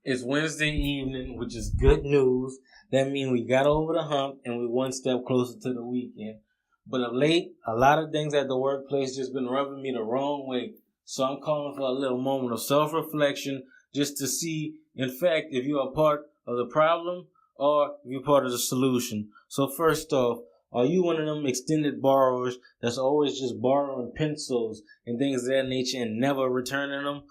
It's Wednesday evening, which is good news. That means we got over the hump and we're one step closer to the weekend. But of late, a lot of things at the workplace just been rubbing me the wrong way. So I'm calling for a little moment of self-reflection just to see, in fact, if you're a part of the problem or if you're part of the solution. So first off, are you one of them extended borrowers that's always just borrowing pencils and things of that nature and never returning them?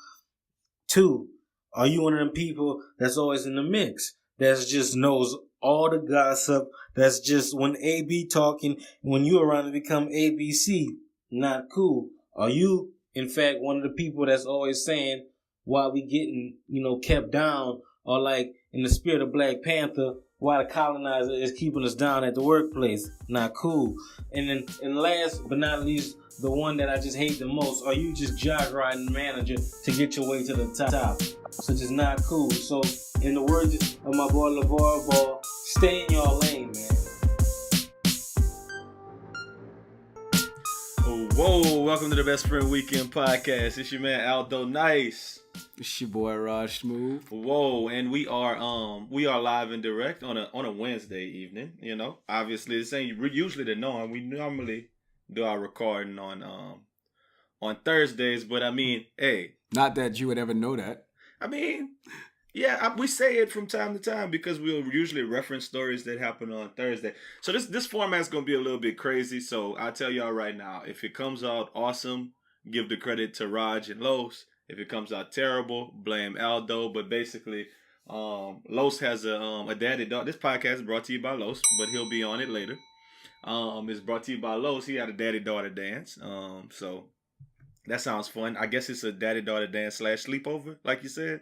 2, are you one of them people that's always in the mix, that's just knows all the gossip, that's just when AB talking, when you around to become ABC? Not cool. Are you, in fact, one of the people that's always saying why we getting, kept down, or like in the spirit of Black Panther, why the colonizer is keeping us down at the workplace? Not cool. And last but not least, the one that I just hate the most, are you just jog riding the manager to get your way to the top? So just not cool. So in the words of my boy LeVar Ball, stay in your lane, man. Whoa, welcome to the Best Friend Weekend Podcast. It's your man Aldo NICE. It's your boy Rog Smuve. Whoa, and we are live and direct on a Wednesday evening. Obviously this ain't usually the norm. We normally do our recording on Thursdays, but I mean, hey, not that you would ever know that. I mean, yeah, we say it from time to time because we'll usually reference stories that happen on Thursday. So this format's gonna be a little bit crazy. So I'll tell y'all right now, if it comes out awesome, give the credit to Raj and Los. If it comes out terrible, blame Aldo. But basically, Los has a daddy daughter. This podcast is brought to you by Los, but he'll be on it later. It's brought to you by Los. He had a daddy daughter dance. So that sounds fun. I guess it's a daddy daughter dance / sleepover, like you said.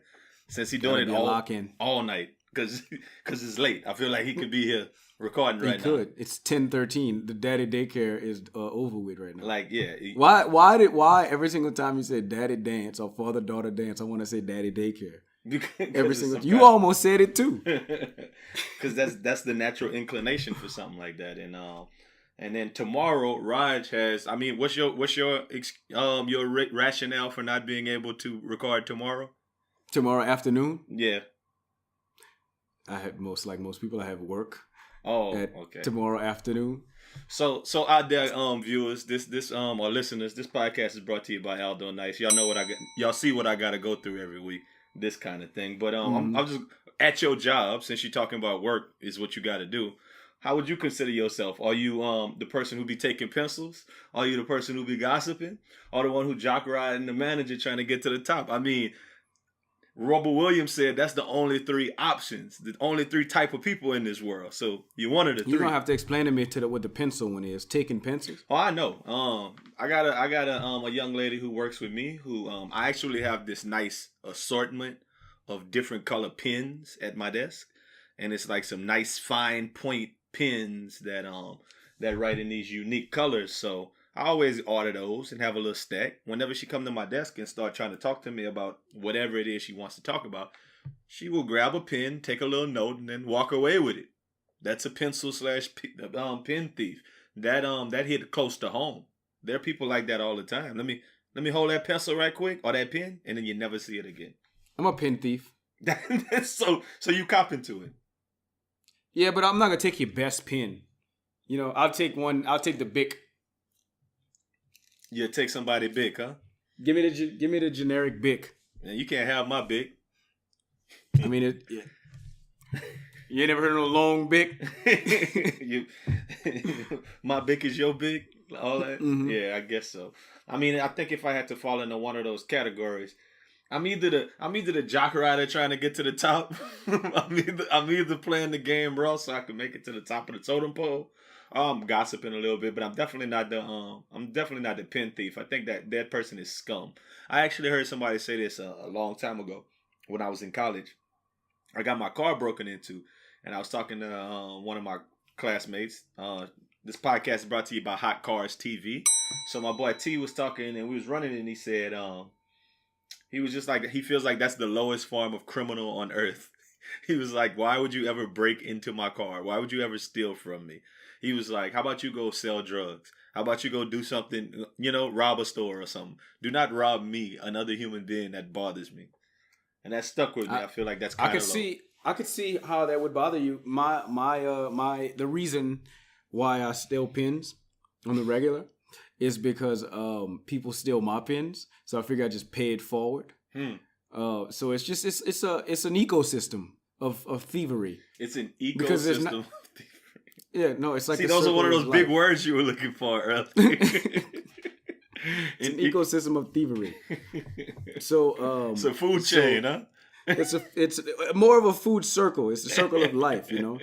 Since he's doing it all night, because it's late. I feel like he could be here recording right now. He could. It's 10:13. The daddy daycare is over with right now. Like, yeah. Why every single time you say daddy dance or father daughter dance, I want to say daddy daycare. Every single you almost said it too. Because that's the natural inclination for something like that. And then tomorrow, Raj has. I mean, what's your rationale for not being able to record tomorrow? Tomorrow afternoon? Yeah. I have most people. I have work. Oh, okay. Tomorrow afternoon. So out there, viewers, this or listeners, this podcast is brought to you by Aldo NICE. Y'all know y'all see what I got to go through every week. This kind of thing. But I'm just at your job, since you're talking about work is what you got to do. How would you consider yourself? Are you the person who be taking pencils? Are you the person who be gossiping? Or the one who jock riding the manager trying to get to the top? I mean, Robert Williams said that's the only 3 options, the only 3 type of people in this world. So you're one of the 3. You're gonna have to explain to me what the pencil one is. Taking pencils? Oh, I know. I got a young lady who works with me who I actually have this nice assortment of different color pens at my desk, and it's like some nice fine point pens that write in these unique colors. So I always order those and have a little stack. Whenever she come to my desk and start trying to talk to me about whatever it is she wants to talk about, she will grab a pen, take a little note, and then walk away with it. That's a pencil / pen thief. That hit close to home. There are people like that all the time. Let me hold that pencil right quick or that pen, and then you never see it again. I'm a pen thief. so you cop into it. Yeah, but I'm not gonna take your best pen. I'll take the Bic. You take somebody big, huh? Give me the generic Bic. And you can't have my Bic. I mean, you ain't never heard of a long Bic? My Bic is your Bic? All that? Mm-hmm. Yeah, I guess so. I mean, I think if I had to fall into one of those categories, I'm either the jock rider trying to get to the top. I'm either playing the game raw so I can make it to the top of the totem pole. I'm gossiping a little bit, but I'm definitely not the pen thief. I think that person is scum. I actually heard somebody say this a long time ago when I was in college. I got my car broken into, and I was talking to one of my classmates. This podcast is brought to you by Hot Cars TV. So my boy T was talking, and we was running, and he said he was just like, he feels like that's the lowest form of criminal on earth. He was like, why would you ever break into my car? Why would you ever steal from me? He was like, how about you go sell drugs? How about you go do something, rob a store or something? Do not rob me, another human being that bothers me. and that stuck with me. I feel like that's kind of low. I could see how that would bother you. The reason why I steal pins on the regular is because people steal my pins, so I figure I just pay it forward. So it's just it's an ecosystem of thievery. It's an ecosystem of thievery. Yeah, no, it's like those are one of those big words you were looking for earlier. It's an ecosystem of thievery. So it's a food chain, huh? It's more of a food circle. It's a circle of life, you know.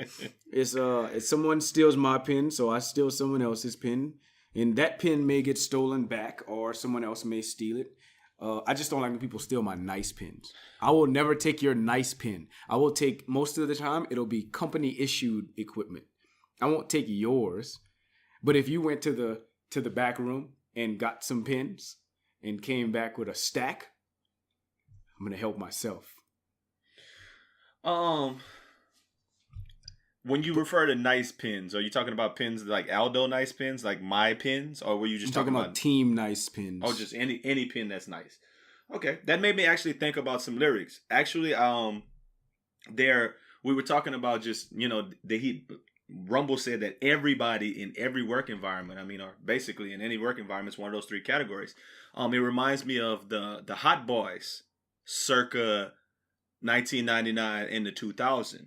It's someone steals my pin, so I steal someone else's pin, and that pin may get stolen back, or someone else may steal it. I just don't like when people steal my nice pins. I will never take your nice pin. I will take, most of the time, it'll be company issued equipment. I won't take yours. But if you went to the back room and got some pins and came back with a stack, I'm gonna help myself. When you refer to nice pins, are you talking about pins like Aldo NICE pins, like my pins, or were you just talking about team nice pins? Oh, just any pin that's nice. Okay, that made me actually think about some lyrics. Actually, we were talking about just Rumble said that everybody in every work environment, or basically in any work environment, is one of those three categories. It reminds me of the Hot Boys, circa 1999 into 2000.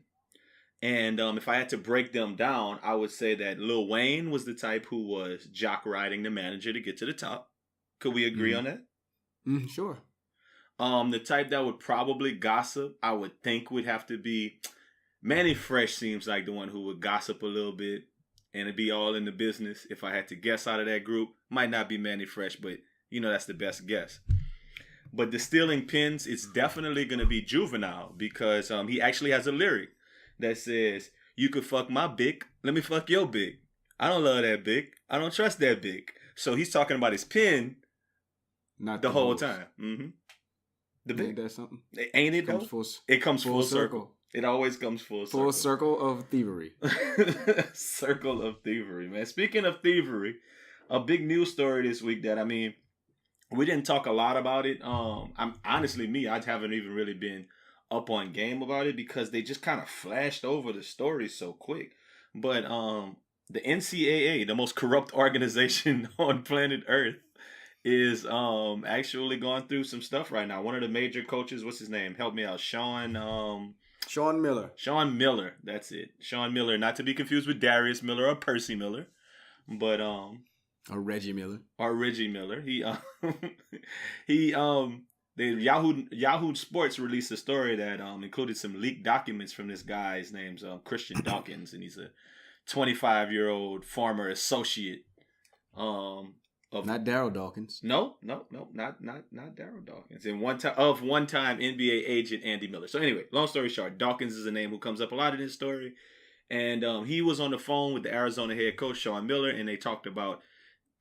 And if I had to break them down, I would say that Lil Wayne was the type who was jock riding the manager to get to the top. Could we agree on that? Sure. The type that would probably gossip, I would think would have to be Manny Fresh. Seems like the one who would gossip a little bit and it'd be all in the business. If I had to guess out of that group, might not be Manny Fresh, but that's the best guess. But the stealing pins, it's definitely going to be Juvenile because he actually has a lyric that says, "You could fuck my bick, let me fuck your bick. I don't love that bick. I don't trust that bick." So he's talking about his pin, not the whole time. Mm-hmm. The bick. Ain't that something? Ain't it though? It comes full circle. It always comes full circle. Full circle of thievery. Circle of thievery, man. Speaking of thievery, a big news story this week that we didn't talk a lot about it. I haven't even really been up on game about it because they just kind of flashed over the story so quick. But the NCAA, the most corrupt organization on planet Earth, is actually going through some stuff right now. One of the major coaches, what's his name? Help me out. Sean Miller. Sean Miller, that's it. Sean Miller, not to be confused with Darius Miller or Percy Miller, but or Reggie Miller. Yahoo Sports released a story that included some leaked documents from this guy. His name's Christian Dawkins, and he's a 25-year-old former associate. Not Daryl Dawkins. No, not Daryl Dawkins. And one-time NBA agent Andy Miller. So anyway, long story short, Dawkins is a name who comes up a lot in this story, and he was on the phone with the Arizona head coach Sean Miller, and they talked about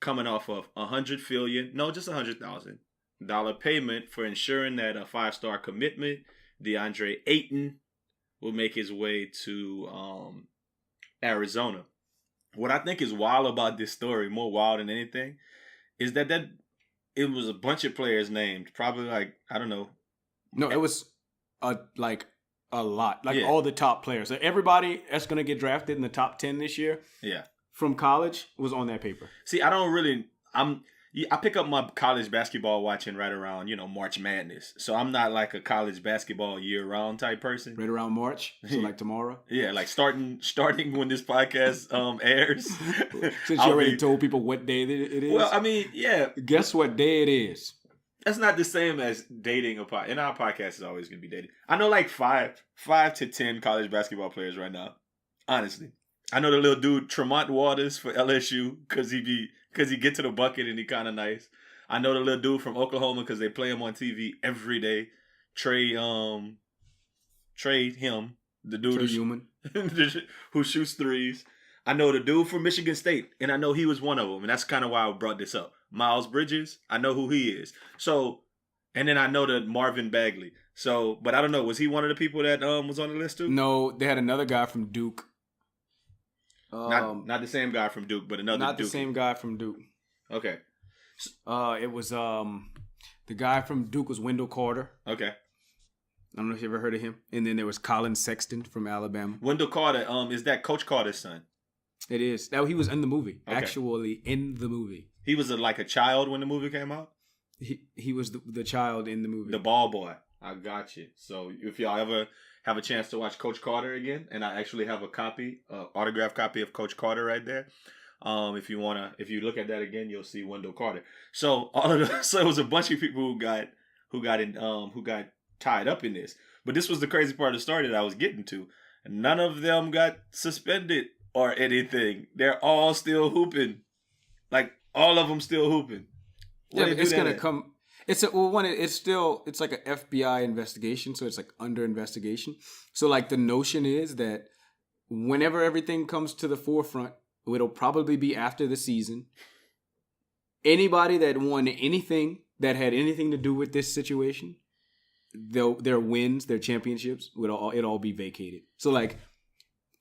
coming off of $100,000 payment for ensuring that a 5-star commitment, DeAndre Ayton, will make his way to Arizona. What I think is wild about this story, more wild than anything, is that it was a bunch of players named. Probably like, I don't know. No, it was a lot. All the top players. So everybody that's going to get drafted in the top 10 this year. Yeah. From college was on that paper. See, I pick up my college basketball watching right around, March Madness. So I'm not like a college basketball year-round type person. Right around March? So like tomorrow? Yeah, like starting when this podcast airs. Since you already told people what day it is? Well, yeah. Guess what day it is? That's not the same as dating a podcast. And our podcast is always going to be dating. I know like 5 to 10 college basketball players right now. Honestly. I know the little dude, Tremont Waters for LSU, because he get to the bucket and he kind of nice. I know the little dude from Oklahoma because they play him on TV every day. Trey him, the dude who shoots threes. I know the dude from Michigan State, and I know he was one of them, and that's kind of why I brought this up. Miles Bridges, I know who he is. So, and then I know the Marvin Bagley. So, but I don't know, was he one of the people that was on the list too? No, they had another guy from Duke. Not the same guy from Duke, but another Duke. Not the same guy from Duke. Okay. It was the guy from Duke was Wendell Carter. Okay. I don't know if you ever heard of him. And then there was Colin Sexton from Alabama. Wendell Carter, is that Coach Carter's son? It is. Now he was in the movie. Okay. Actually in the movie. He was like a child when the movie came out? He was the child in the movie. The ball boy. I got you. So if y'all ever have a chance to watch Coach Carter again, and I actually have a copy, autographed copy of Coach Carter right there. If you look at that again, you'll see Wendell Carter. So so it was a bunch of people who got tied up in this. But this was the crazy part of the story that I was getting to. None of them got suspended or anything. They're all still hooping. Like all of them still hooping. Yeah, it's gonna come. It's like an FBI investigation, so it's like under investigation. So like the notion is that whenever everything comes to the forefront, it'll probably be after the season. Anybody that won anything that had anything to do with this situation, their wins, their championships, it'll all be vacated. So like,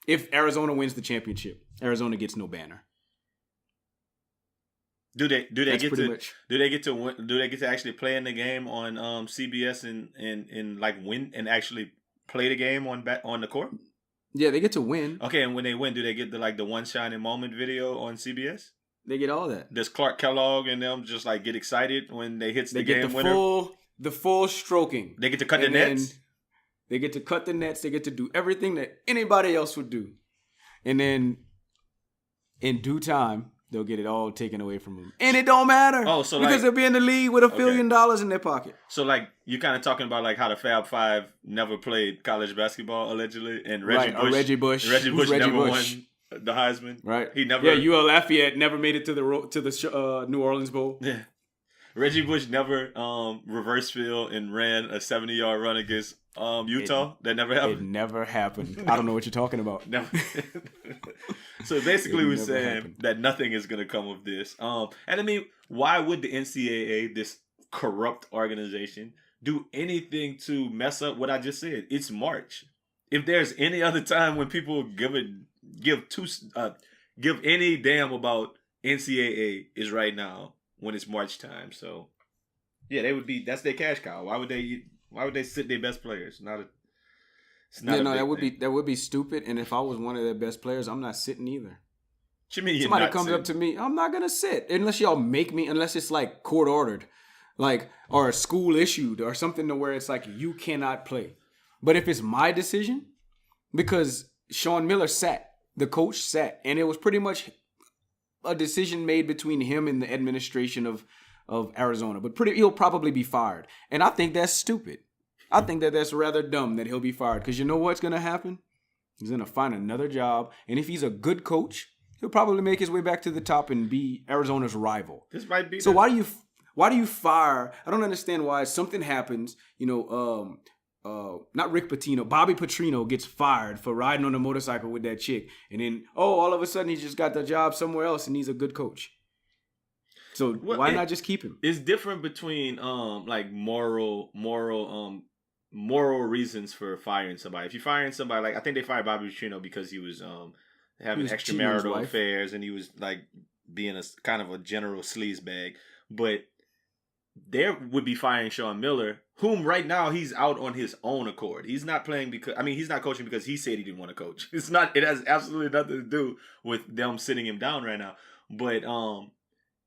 if Arizona wins the championship, Arizona gets no banner. Do they get to actually play in the game on CBS and like win and actually play the game on the court? Yeah, they get to win. Okay, and when they win, do they get the one shining moment video on CBS? They get all that. Does Clark Kellogg and them just like get excited when they hits the game winner? The full stroking. They get to cut the nets. They get to cut the nets. They get to do everything that anybody else would do, and then in due time, they'll get it all taken away from them. And it don't matter. Oh, so because they'll be in the league with $1 billion in their pocket. So like you're kind of talking about like how the Fab Five never played college basketball allegedly, and Reggie Bush never won the Heisman. Right. He never. Yeah, UL Lafayette never made it to the New Orleans Bowl. Yeah. Reggie Bush never reverse field and ran a 70-yard run against Utah. That never happened. It never happened. I don't know what you're talking about. No. So basically, we're saying that nothing is going to come of this. And I mean, why would the NCAA, this corrupt organization, do anything to mess up what I just said? It's March. If there's any other time when people give any damn about NCAA, is right now when it's March time. So yeah, that's their cash cow. Why would they sit their best players? That would be stupid. And if I was one of their best players, I'm not sitting either. What you mean somebody comes up to me, I'm not gonna sit unless y'all make me. Unless it's like court ordered, like or school issued or something to where it's like you cannot play. But if it's my decision, because Sean Miller the coach sat, and it was pretty much a decision made between him and the administration of Arizona. But he'll probably be fired, and I think that's stupid. I think that's rather dumb that he'll be fired, because you know what's going to happen? He's going to find another job, and if he's a good coach, he'll probably make his way back to the top and be Arizona's rival. This might be so. Why do you fire? I don't understand why something happens. Not Rick Pitino, Bobby Petrino gets fired for riding on a motorcycle with that chick, and then all of a sudden he just got the job somewhere else, and he's a good coach. So why not just keep him? It's different between like moral reasons for firing somebody. If you're firing somebody, like I think they fired Bobby Petrino because he was having extramarital affairs, and he was like being a kind of a general sleazebag. But there would be firing Sean Miller, whom right now he's out on his own accord. He's not playing he's not coaching because he said he didn't want to coach. It has absolutely nothing to do with them sitting him down right now. But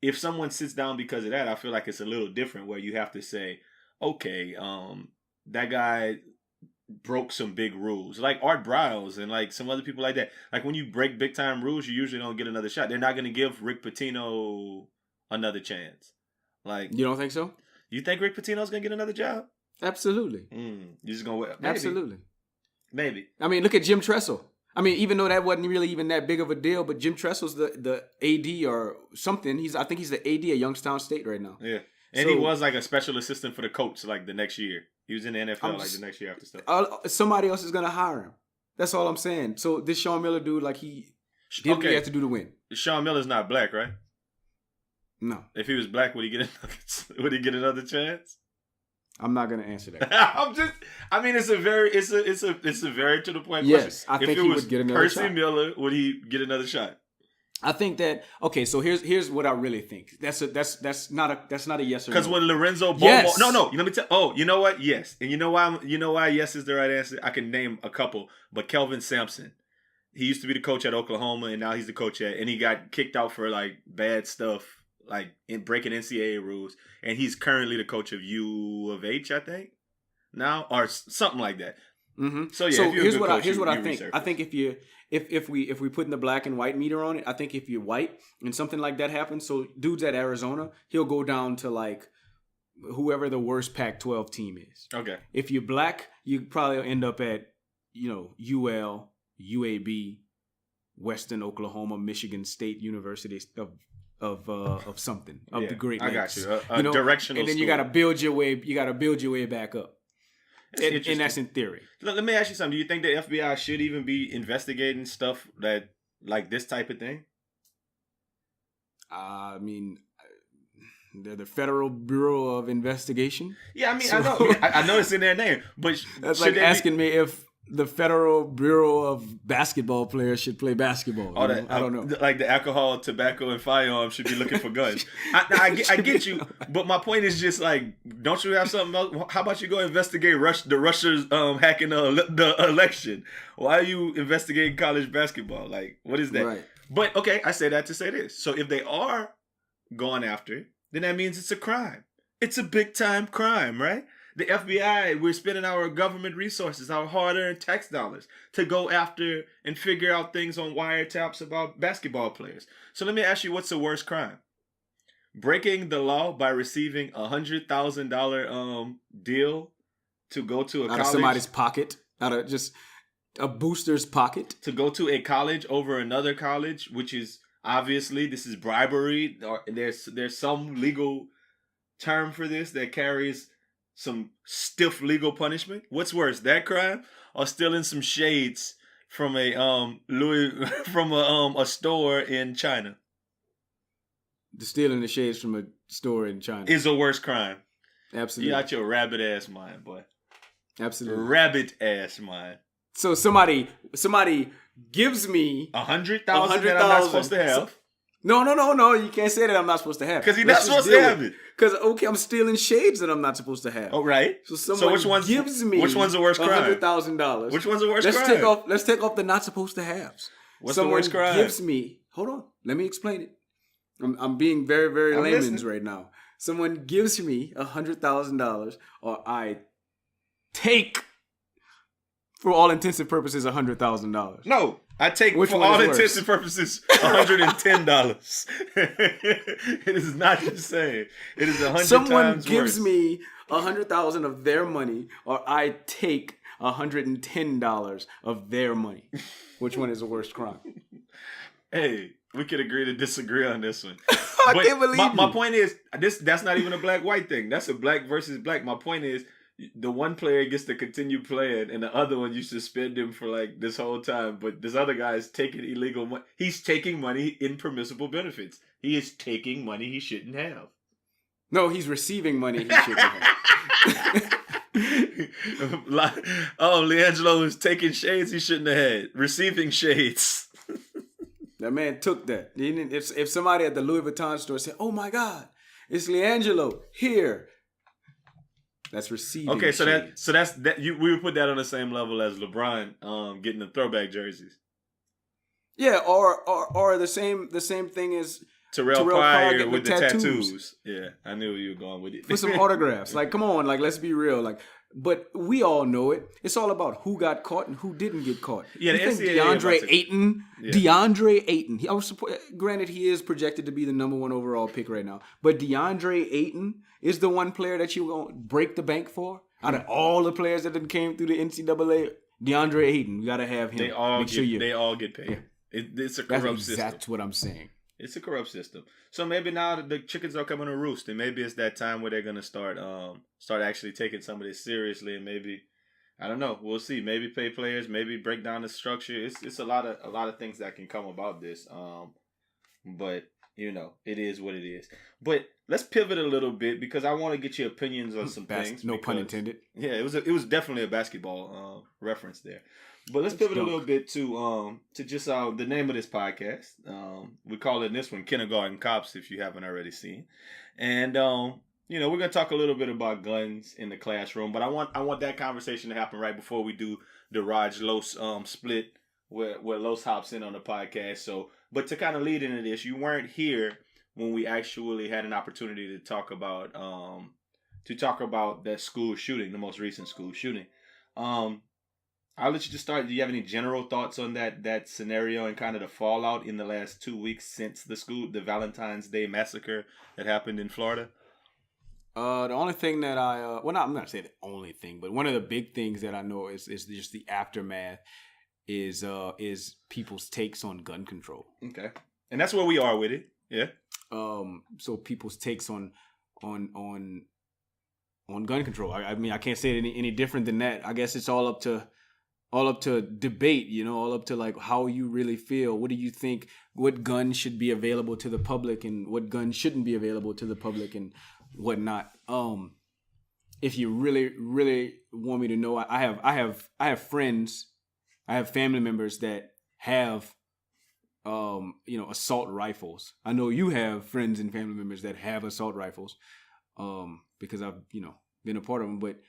if someone sits down because of that, I feel like it's a little different, where you have to say, okay, that guy broke some big rules, like Art Briles and like some other people like that. Like when you break big time rules, you usually don't get another shot. They're not going to give Rick Pitino another chance. Like, you don't think so? You think Rick Pitino's going to get another job? Absolutely. You're just going to Absolutely. Maybe. I mean, look at Jim Tressel. I mean, even though that wasn't really even that big of a deal, but Jim Tressel's the AD or something. I think he's the AD at Youngstown State right now. Yeah. And he was like a special assistant for the coach like the next year. He was in the NFL like the next year after stuff. Somebody else is going to hire him. That's all I'm saying. So this Sean Miller dude, like he did what he had to do to win. Sean Miller's not black, right? No. If he was black, would he get another chance? I'm not gonna answer that. It's a very to the point yes, question. I think he would get another shot. Percy Miller, would he get another shot? I think that So here's what I really think. That's not a yes or no. Because when Lorenzo Ball, Yes. no, let me tell. Oh, you know what? Yes, and you know why? You know why? Yes is the right answer. I can name a couple, but Kelvin Sampson, he used to be the coach at Oklahoma, and now he's the coach and he got kicked out for like bad stuff, like in breaking NCAA rules, and he's currently the coach of U of H, I think, now or something like that. Mm-hmm. So yeah, So if you're here's a good what coach, here's what I you think. resurface. I think if we put in the black and white meter on it, I think if you're white and something like that happens, so dudes at Arizona, he'll go down to like whoever the worst Pac-12 team is. Okay. If you're black, you probably end up at UL, UAB, Western Oklahoma, Michigan State University of something of the Great Lakes. I got you. Directional. And then you school. got to build your way. You got to build your way back up. And that's in theory. Let me ask you something. Do you think the FBI should even be investigating stuff that like this type of thing? I mean, they're the Federal Bureau of Investigation. Yeah, I mean, I know it's in their name, but that's like asking me if the Federal Bureau of Basketball players should play basketball. I don't know. Like the alcohol, tobacco, and firearms should be looking for guns. I get you, but my point is just like, don't you have something else? How about you go investigate the Russians hacking the election? Why are you investigating college basketball? Like, what is that? Right. But okay, I say that to say this. So if they are going after it, then that means it's a crime. It's a big time crime, right? The FBI, we're spending our government resources, our hard-earned tax dollars to go after and figure out things on wiretaps about basketball players. So let me ask you, what's the worst crime? Breaking the law by receiving $100,000 deal to go to a college? Out of somebody's pocket, out of just a booster's pocket. To go to a college over another college, which is obviously, this is bribery. Or there's some legal term for this that carries some stiff legal punishment. What's worse, that crime or stealing some shades from a a store in China? The stealing the shades from a store in China is a worse crime. Absolutely. You got your rabbit ass mind, boy. Absolutely. Rabbit ass mind. So somebody gives me $100,000 that I'm not supposed to have. No. You can't say that I'm not supposed to have. Because you're not supposed to have it. Because, okay, I'm stealing shades that I'm not supposed to have. Oh, right. So which one's the worst crime? $100,000. Which one's the worst crime? Let's take off the not supposed to haves. What's the worst crime? Gives me... Hold on. Let me explain it. I'm being very, very layman's right now. Someone gives me $100,000 or I take... For all intents and purposes, $100,000. No, I take for all intents and purposes $110. It is not the same. It is 100 times worse. Someone gives me $100,000 of their money, or I take $110 of their money. Which one is the worst crime? Hey, we could agree to disagree on this one. I can't believe my point is that's not even a black-white thing. That's a black versus black. My point is, the one player gets to continue playing, and the other one you suspend him for like this whole time. But this other guy is taking illegal money. He's taking money in permissible benefits. He is taking money he shouldn't have. No, he's receiving money he shouldn't have. LiAngelo is taking shades he shouldn't have had. Receiving shades. That man took that. If somebody at the Louis Vuitton store said, "Oh my God, it's LiAngelo here." That's receiving. Okay, so shades. that's we would put that on the same level as LeBron getting the throwback jerseys. Yeah, or the same thing as Terrell Pryor with the tattoos. Yeah, I knew you were going with it. For some autographs. Like, come on, like, let's be real. Like, but we all know it. It's all about who got caught and who didn't get caught. Yeah, the DeAndre Ayton. Yeah. DeAndre Ayton. Granted, he is projected to be the number 1 overall pick right now. But DeAndre Ayton is the one player that you're going to break the bank for? Out of all the players that came through the NCAA, DeAndre Ayton, you got to have him. They all get paid. Yeah. It's a corrupt system. That's what I'm saying. It's a corrupt system. So maybe now the chickens are coming to roost, and maybe it's that time where they're gonna start actually taking some of this seriously, and maybe, I don't know, we'll see. Maybe pay players, maybe break down the structure. It's a lot of things that can come about this. But it is what it is. But let's pivot a little bit because I want to get your opinions on some things. No pun intended. Yeah, it was definitely a basketball reference there. But let's pivot a little bit to just the name of this podcast. We call it this one Kindergarten Cops, if you haven't already seen. And we're gonna talk a little bit about guns in the classroom, but I want that conversation to happen right before we do the Rog Los split where Los hops in on the podcast. So, but to kind of lead into this, you weren't here when we actually had an opportunity to talk about that school shooting, the most recent school shooting. I'll let you just start. Do you have any general thoughts on that scenario and kind of the fallout in the last 2 weeks since the Valentine's Day massacre that happened in Florida? The only thing that I'm not gonna say the only thing, but one of the big things that I know is just the aftermath is people's takes on gun control. Okay, and that's where we are with it. Yeah. So people's takes on gun control. I mean, I can't say it any different than that. I guess it's all up to debate, all up to like how you really feel. What do you think? What guns should be available to the public and what guns shouldn't be available to the public and whatnot. If you really, really want me to know, I have friends, I have family members that have assault rifles. I know you have friends and family members that have assault rifles, because I've been a part of them, but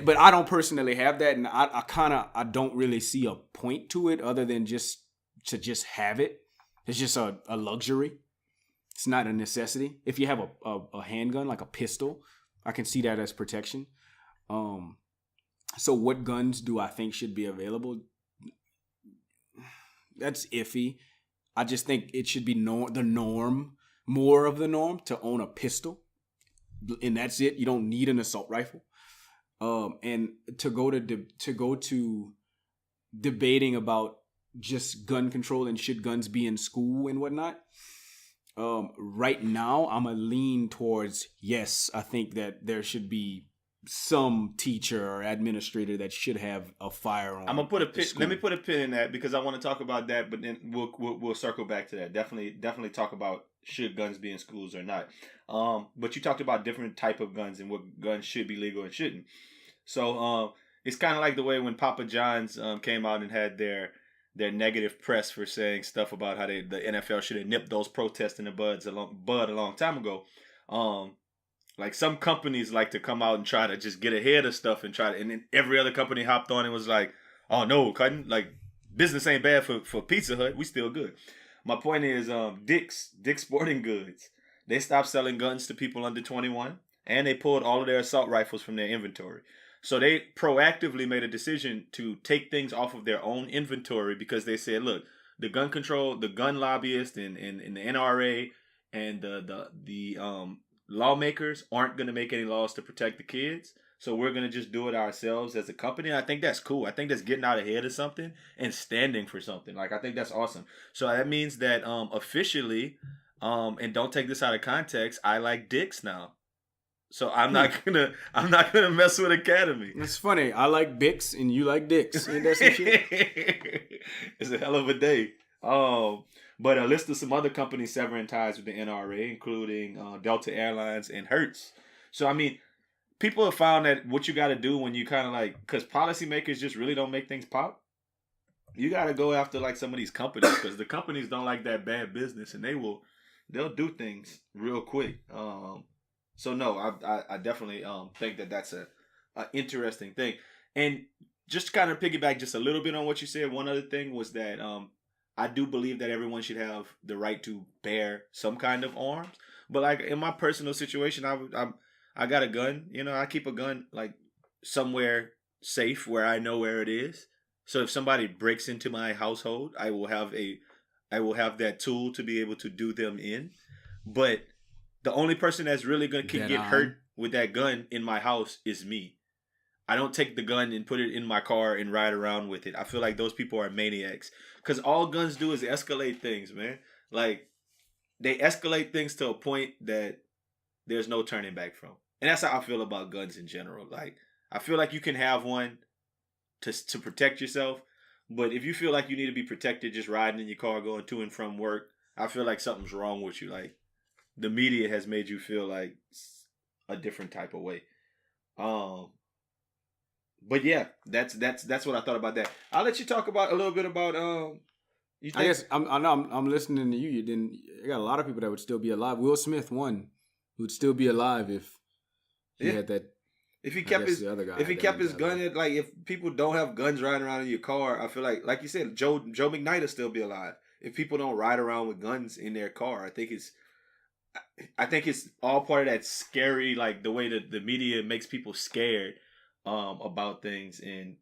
but I don't personally have that, and I don't really see a point to it other than just have it. It's just a luxury. It's not a necessity. If you have a handgun, like a pistol, I can see that as protection. So what guns do I think should be available? That's iffy. I just think it should be more of the norm to own a pistol. And that's it. You don't need an assault rifle. And to go to debating about just gun control and should guns be in school and whatnot. Right now, I'm a lean towards yes. I think that there should be some teacher or administrator that should have a firearm. I'm gonna put a pin. Let me put a pin in that because I want to talk about that, but then we'll circle back to that. Definitely talk about should guns be in schools or not. But you talked about different type of guns and what guns should be legal and shouldn't. So it's kind of like the way when Papa John's came out and had their negative press for saying stuff about how the NFL should have nipped those protests in the bud a long time ago. Like some companies like to come out and try to just get ahead of stuff and and then every other company hopped on and was like, oh no, cutting like business ain't bad for Pizza Hut. We still good. My point is, Dick's Sporting Goods, they stopped selling guns to people under 21 and they pulled all of their assault rifles from their inventory. So they proactively made a decision to take things off of their own inventory because they said, look, the gun lobbyists and the NRA and the lawmakers aren't going to make any laws to protect the kids. So we're going to just do it ourselves as a company. And I think that's cool. I think that's getting out ahead of something and standing for something. Like, I think that's awesome. So that means that officially, and don't take this out of context, I like Dick's now. So I'm not gonna mess with Academy. It's funny. I like Bix and you like Dicks. Ain't that some shit? It's a hell of a day. But a list of some other companies severing ties with the NRA, including Delta Airlines and Hertz. So I mean, people have found that what you got to do when you kind of like, because policymakers just really don't make things pop. You got to go after like some of these companies because the companies don't like that bad business and they'll do things real quick. So no, I definitely think that that's a interesting thing. And just to kind of piggyback just a little bit on what you said, one other thing was that I do believe that everyone should have the right to bear some kind of arms. But like in my personal situation, I got a gun. I keep a gun like somewhere safe where I know where it is. So if somebody breaks into my household, I will have that tool to be able to do them in. But the only person that's really can get hurt with that gun in my house is me. I don't take the gun and put it in my car and ride around with it. I feel like those people are maniacs. Because all guns do is escalate things, man. Like, they escalate things to a point that there's no turning back from. And that's how I feel about guns in general. Like, I feel like you can have one to protect yourself, But if you feel like you need to be protected just riding in your car going to and from work, I feel like something's wrong with you. Like the media has made you feel like a different type of way. But yeah, that's what I thought about that. I'll let you talk about a little bit about you think? I guess I'm listening to you. Then I got a lot of people that would still be alive. Will Smith, one, would still be alive if he had that. If he kept his gun, if people don't have guns riding around in your car, I feel like you said, Joe McKnight will still be alive. If people don't ride around with guns in their car, I think it's all part of that scary, like the way that the media makes people scared about things and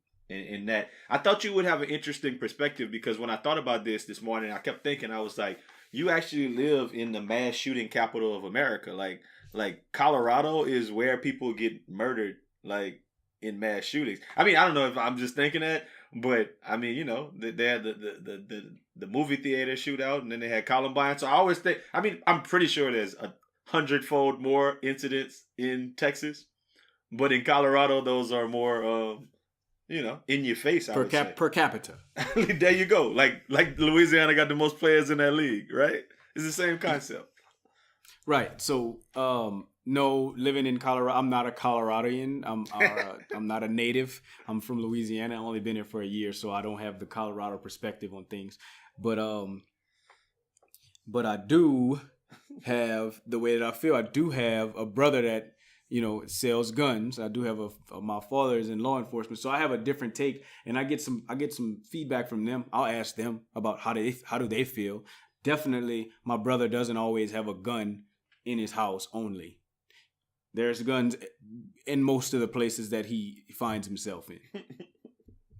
that. I thought you would have an interesting perspective because when I thought about this morning, I kept thinking, I was like, you actually live in the mass shooting capital of America, like Colorado is where people get murdered, like in mass shootings. I mean, I don't know if I'm just thinking that, but I mean, you know, they had the movie theater shootout, and then they had Columbine. So I always think, I mean, I'm pretty sure there's 100-fold more incidents in Texas, but in Colorado, those are more, in your face. Per capita. There you go. Like Louisiana got the most players in that league, right? It's the same concept. Right. So, no, living in Colorado, I'm not a Coloradian. I'm not a native. I'm from Louisiana. I've only been here for a year, so I don't have the Colorado perspective on things. But I do have the way that I feel. I do have a brother that sells guns. I do have my father is in law enforcement, so I have a different take, and I get some feedback from them. I'll ask them about how do they feel. Definitely, my brother doesn't always have a gun in his house only. There's guns in most of the places that he finds himself in,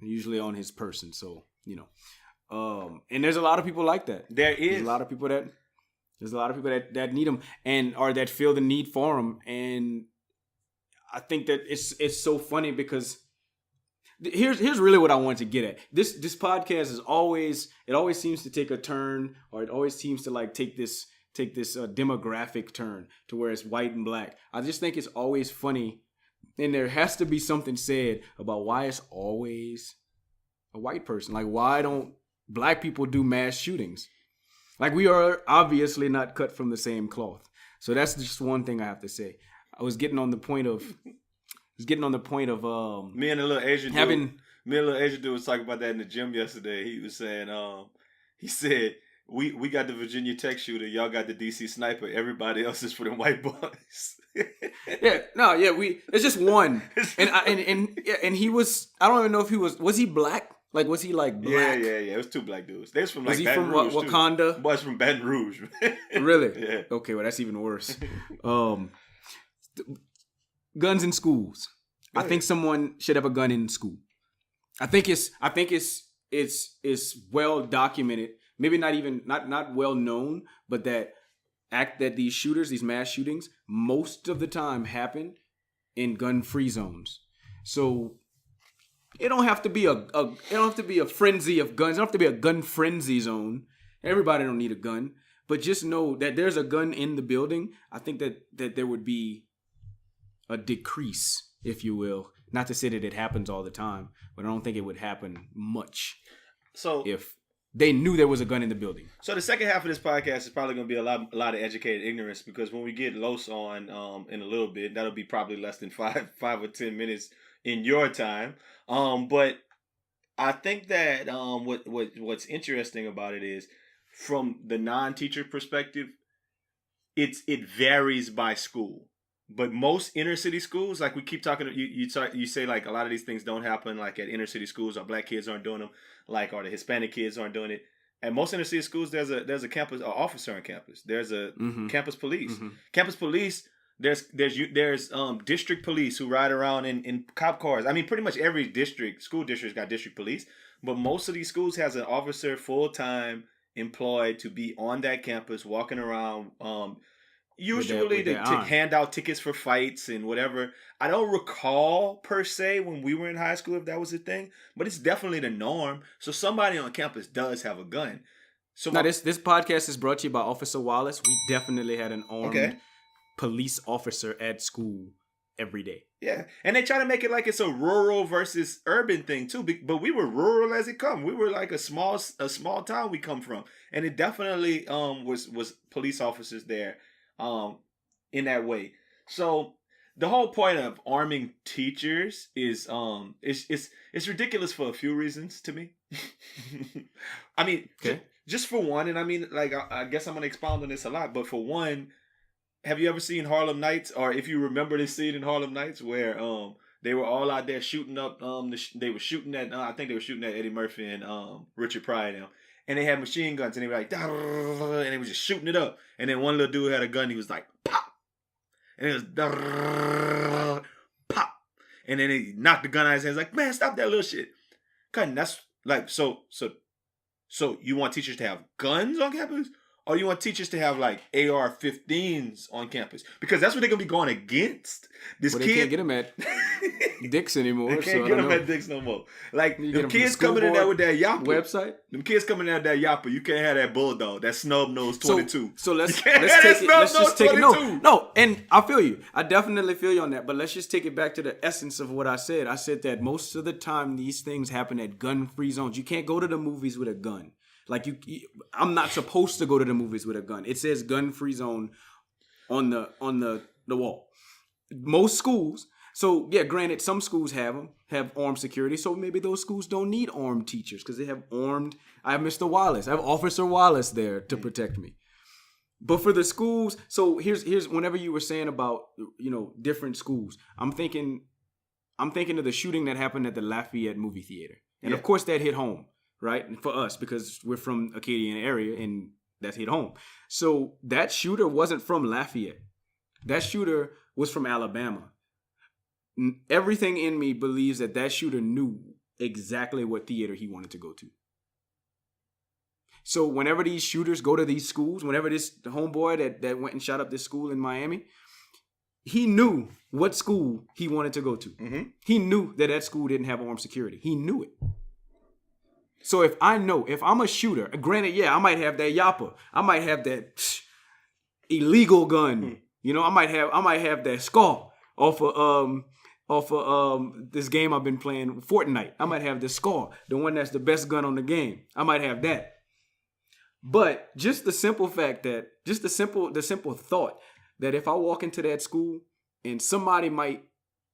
usually on his person. So, and there's a lot of people like that. There's a lot of people that need them or that feel the need for them. And I think that it's so funny because here's really what I want to get at. This podcast always seems to take a turn, or it always seems to like take this demographic turn to where it's white and black. I just think it's always funny, and there has to be something said about why it's always a white person. Like, why don't black people do mass shootings? Like, we are obviously not cut from the same cloth. So that's just one thing I have to say. I was getting on the point of me and a little Asian dude was talking about that in the gym yesterday. He was saying he said we got the Virginia Tech shooter, y'all got the DC sniper, everybody else is for them white boys. It's just one. And he was, I don't even know if he was he black? Like, was he like black? Yeah. It was two black dudes. They was from like was he Baton from Rouge, Wakanda? Too. Boys from Baton Rouge. Really? Yeah. Okay, well that's even worse. Guns in schools. I think someone should have a gun in school. I think it's well documented. Maybe not well known, but that these mass shootings, most of the time happen in gun-free zones. So it don't have to be a frenzy of guns. It don't have to be a gun frenzy zone. Everybody don't need a gun, but just know that there's a gun in the building. I think that there would be a decrease, if you will. Not to say that it happens all the time, but I don't think it would happen much. So if they knew there was a gun in the building. So the second half of this podcast is probably going to be a lot of educated ignorance, because when we get Los on in a little bit, that'll be probably less than 5 or 10 minutes in your time. But I think that what's interesting about it is, from the non-teacher perspective, it varies by school. But most inner city schools, like we keep talking, you say like a lot of these things don't happen like at inner city schools, or black kids aren't doing them, like, or the Hispanic kids aren't doing it. At most inner city schools, there's a campus, officer on campus. There's a campus police. Mm-hmm. Campus police. There's district police who ride around in cop cars. I mean, pretty much every school district's got district police, but most of these schools has an officer full-time employed to be on that campus, walking around. Usually to hand out tickets for fights and whatever. I don't recall per se when we were in high school if that was a thing, but it's definitely the norm. So somebody on campus does have a gun. So now this podcast is brought to you by Officer Wallace. We definitely had an armed police officer at school every day. Yeah, and they try to make it like it's a rural versus urban thing too. But we were rural as it come. We were like a small town we come from, and it definitely was police officers there in that way. So the whole point of arming teachers is it's ridiculous for a few reasons to me. I mean, Okay. just for one, and I mean, like I guess I'm gonna expound on this a lot, but for one. Have you ever seen Harlem Nights, or if you remember this scene in Harlem Nights where they were all out there shooting up they were shooting at I think they were shooting at Eddie Murphy and Richard Pryor now, and they had machine guns and they were like and they was just shooting it up, and then one little dude had a gun, he was like pop, and it was pop, and then he knocked the gun out of his hands like, man, stop that little shit. Cutting, that's like so you want teachers to have guns on campus? Or you want teachers to have like AR-15s on campus? Because that's what they're going to be going against. This Well, kid... they can't get them at Dick's anymore. They can't get them at Dick's no more. Like, them kids coming in there with that yappa. Website? Them kids coming in there with that yappa. You can't have that bulldog, that snub nose 22. So let's take it. No, and I feel you. I definitely feel you on that. But let's just take it back to the essence of what I said. I said that most of the time these things happen at gun-free zones. You can't go to the movies with a gun. Like I'm not supposed to go to the movies with a gun. It says gun-free zone on the wall. Most schools. So yeah, granted, some schools have armed security. So maybe those schools don't need armed teachers because they have armed. I have Mr. Wallace. I have Officer Wallace there to protect me. But for the schools, so here's whenever you were saying about different schools, I'm thinking of the shooting that happened at the Lafayette movie theater, and of course that hit home. Right? For us, because we're from Acadian area and that's hit home. So that shooter wasn't from Lafayette. That shooter was from Alabama. Everything in me believes that shooter knew exactly what theater he wanted to go to. So whenever these shooters go to these schools, whenever the homeboy that went and shot up this school in Miami, he knew what school he wanted to go to. Mm-hmm. He knew that school didn't have armed security. He knew it. So if I'm a shooter, granted, yeah, I might have that yappa. I might have that illegal gun. I might have that SCAR off of this game I've been playing, Fortnite. I might have the SCAR, the one that's the best gun on the game. I might have that. But just the simple thought that if I walk into that school and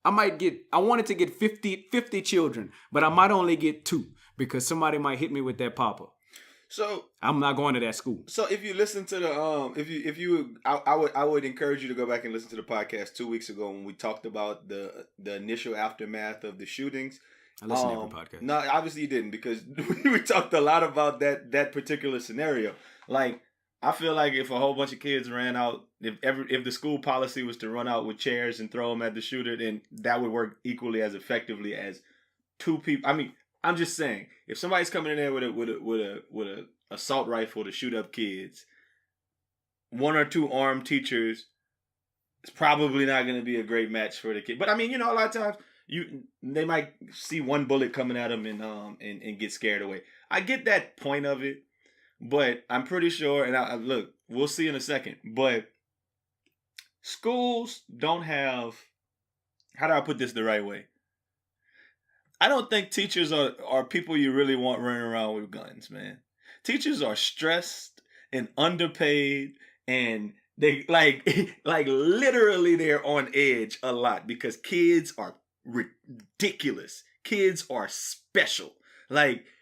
I wanted to get 50 children, but I might only get 2. Because somebody might hit me with that popper. So I'm not going to that school. So if you listen to the I would encourage you to go back and listen to the podcast 2 weeks ago when we talked about the initial aftermath of the shootings. I listened to every podcast. No, obviously you didn't, because we talked a lot about that particular scenario. Like, I feel like if a whole bunch of kids ran out, if the school policy was to run out with chairs and throw them at the shooter, then that would work equally as effectively as 2 people. I mean, I'm just saying, if somebody's coming in there with a assault rifle to shoot up kids, 1 or 2 armed teachers is probably not going to be a great match for the kid. But I mean, a lot of times they might see 1 bullet coming at them and get scared away. I get that point of it, but I'm pretty sure. And look, we'll see in a second. But schools don't have. How do I put this the right way? I don't think teachers are people you really want running around with guns, man. Teachers are stressed and underpaid, and they like literally they're on edge a lot because kids are ridiculous. Kids are special.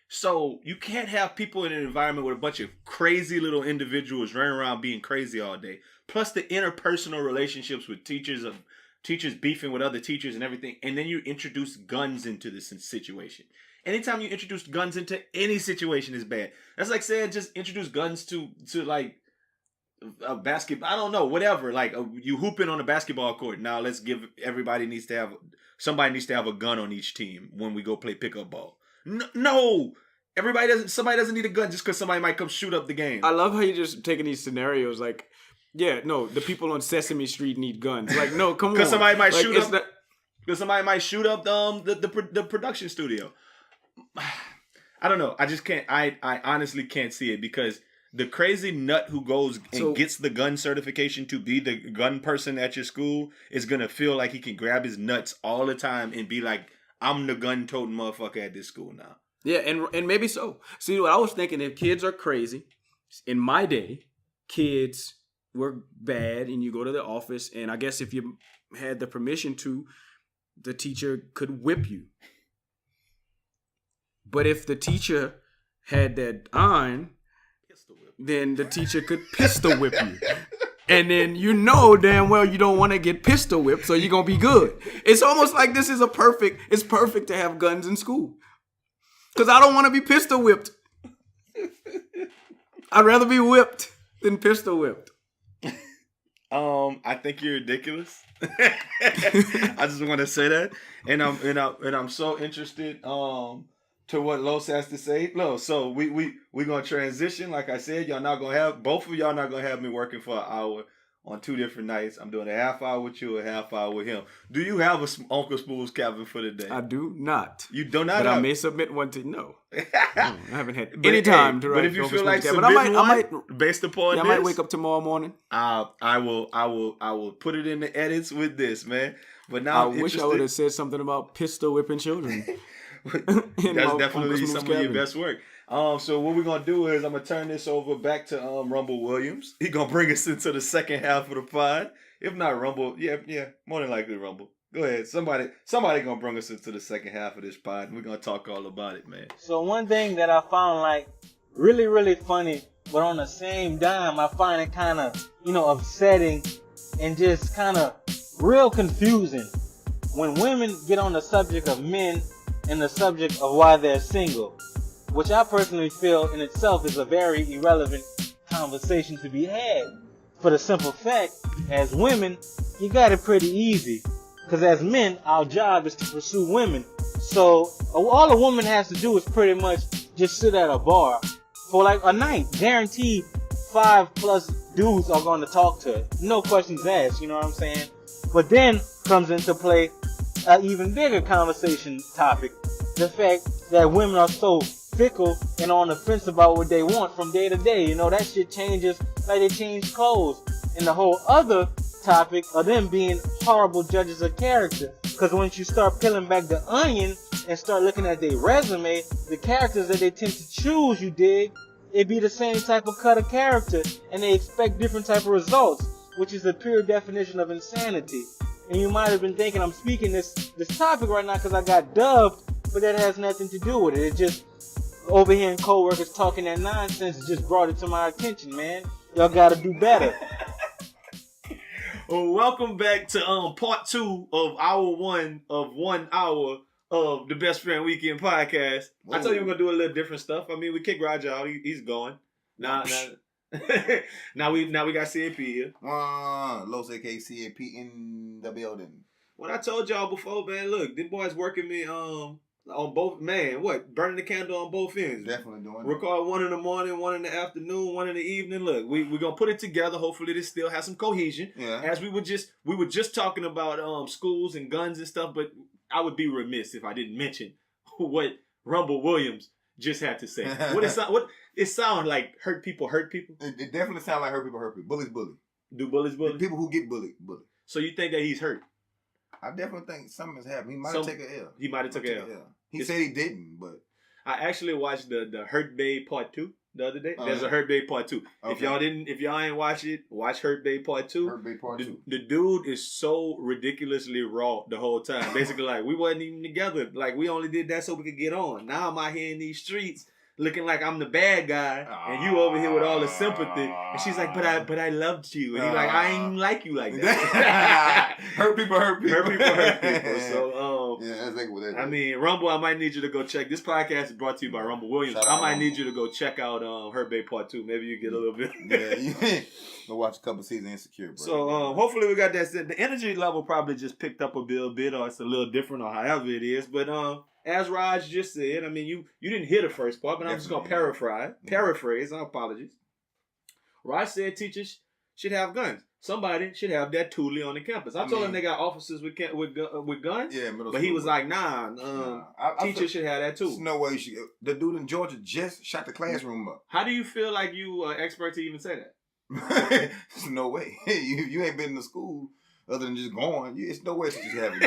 So you can't have people in an environment with a bunch of crazy little individuals running around being crazy all day. Plus the interpersonal relationships with teachers beefing with other teachers and everything, and then you introduce guns into this situation. Anytime you introduce guns into any situation is bad. That's like saying just introduce guns to like a basketball. I don't know, whatever. Like you hooping on a basketball court. Now let's give somebody needs to have a gun on each team when we go play pickup ball. No. Somebody doesn't need a gun just because somebody might come shoot up the game. I love how you're just taking these scenarios like, yeah, no, the people on Sesame Street need guns. Like, no, come on. Because somebody might shoot up. Because somebody might shoot up the production studio. I don't know. I just can't. I honestly can't see it because the crazy nut who goes and gets the gun certification to be the gun person at your school is gonna feel like he can grab his nuts all the time and be like, I'm the gun toting motherfucker at this school now. Yeah, and maybe so. See, what I was thinking, if kids are crazy, in my day, kids were bad, and you go to the office, and I guess if you had the permission to, the teacher could whip you. But if the teacher had that iron, then the teacher could pistol whip you. And then you know damn well you don't want to get pistol whipped, so you're going to be good. It's almost like this is it's perfect to have guns in school. Because I don't want to be pistol whipped. I'd rather be whipped than pistol whipped. I think you're ridiculous. I just want to say that. And I'm so interested to what Los has to say. No, so we gonna transition. Like I said, both of y'all not gonna have me working for an hour on 2 different nights. I'm doing a half hour with you, a half hour with him. Do you have a Uncle Smooth's cabin for the day? I do not. You do not. But I may submit one to no. I haven't had any time to write. But if you feel like submitting I might based upon this, I might wake up tomorrow morning. I will put it in the edits with this, man. But now I wish I would have said something about pistol whipping children. That's definitely some of your best work. So what we're gonna do is I'm gonna turn this over back to Rumble Williams. He gonna bring us into the second half of the pod. If not Rumble, yeah, more than likely Rumble. Go ahead, somebody gonna bring us into the second half of this pod, and we're gonna talk all about it, man. So one thing that I found like really, really funny, but on the same dime, I find it kind of upsetting and just kind of real confusing when women get on the subject of men and the subject of why they're single, which I personally feel in itself is a very irrelevant conversation to be had. For the simple fact, as women, you got it pretty easy. Because as men, our job is to pursue women. So all a woman has to do is pretty much just sit at a bar for like a night. Guaranteed 5+ dudes are going to talk to her. No questions asked, you know what I'm saying? But then comes into play an even bigger conversation topic. The fact that women are so fickle and on the fence about what they want from day to day. That shit changes like they change clothes. And the whole other topic of them being horrible judges of character. Because once you start peeling back the onion and start looking at their resume, the characters that they tend to choose, you dig, it be the same type of cut of character. And they expect different type of results, which is the pure definition of insanity. And you might have been thinking I'm speaking this topic right now because I got dubbed, but that has nothing to do with it. It just overhearing coworkers talking that nonsense just brought it to my attention, man. Y'all gotta do better. Well, welcome back to part 2 of hour 1 of 1 hour of the Best Friend Weekend podcast. Whoa. I told you we're gonna do a little different stuff. I mean, we kicked Rog out; he's gone. Now we got C.A.P. here. Los aka C.A.P. in the building. What I told y'all before, man. Look, them boys working me on both. Man, burning the candle on both ends. Definitely doing it. Record 1 in the morning, 1 in the afternoon, 1 in the evening. Look, we're gonna put it together. Hopefully, this still has some cohesion. Yeah. As we were just talking about schools and guns and stuff, but I would be remiss if I didn't mention what Rumble Williams just had to say. What it sound like? Hurt people hurt people. It definitely sounds like hurt people hurt people. Bullies bully. Do bullies bully? People who get bullied bully. So you think that he's hurt? I definitely think something has happened. He might have taken an L. He might have taken an L. He said he didn't, but I actually watched the Hurt Babe Part 2 the other day. There's a Hurt Babe Part 2. Okay. If y'all ain't watch it, watch Hurt Babe Part 2. Hurt Babe Part 2. The dude is so ridiculously raw the whole time. Basically, like, we wasn't even together. Like, we only did that so we could get on. Now I'm out here in these streets looking like I'm the bad guy, and you over here with all the sympathy. And she's like, but I loved you. And he's like, I ain't like you like that. Hurt people hurt people. Hurt people hurt people. So, yeah, that's exactly what that is. I mean, Rumble, I might need you to go check. This podcast is brought to you by Rumble Williams. I might need you to go check out Her Bay Part 2. Maybe you get a little bit. Yeah, go watch a couple seasons Insecure, bro. So, hopefully we got that. The energy level probably just picked up a bit, or it's a little different, or however it is. But, as Raj just said, I mean, you didn't hear the first part, but I'm just going to paraphrase. Apologies. Raj said teachers should have guns. somebody should have that toolie on the campus. I told him they got officers with guns. Yeah, middle but school. he was like, nah, teachers should have that too. There's no way you should. The dude in Georgia just shot the classroom up. How do you feel like you are expert to even say that? There's no way. You ain't been in the school other than just going. It's no way you should have it.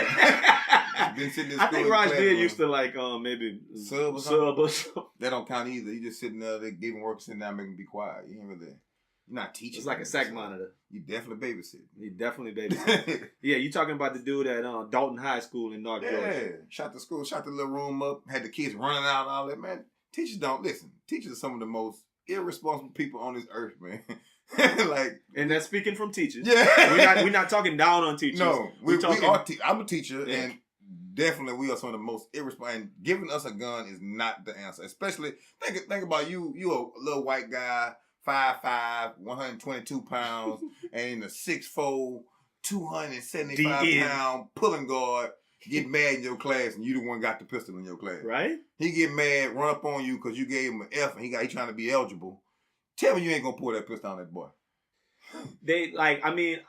Been sitting in school. I think Raj did used to like maybe sub or something. That don't count either. You just sitting there, they give him work, sitting down, making him be quiet. You ain't really. You're not teaching. It's like a sack monitor. You definitely babysitting. You definitely babysitting. Yeah, you talking about the dude at Dalton High School in North Georgia. Yeah, shot the school, shot the little room up, had the kids running out and all that, man. Teachers don't listen. Teachers are some of the most irresponsible people on this earth, man. Like, and that's speaking from teachers. Yeah, we're not talking down on teachers. No, we are. I'm a teacher, yeah. And definitely we are some of the most irresponsible. And giving us a gun is not the answer. Especially think about you. You a little white guy. 5'5", 122 pounds, and in a 6'4", 275 pound pulling guard, get mad in your class, and you the one got the pistol in your class. Right? He get mad, run up on you because you gave him an F, and he trying to be eligible. Tell me you ain't gonna pull that pistol on that boy. They like. I mean,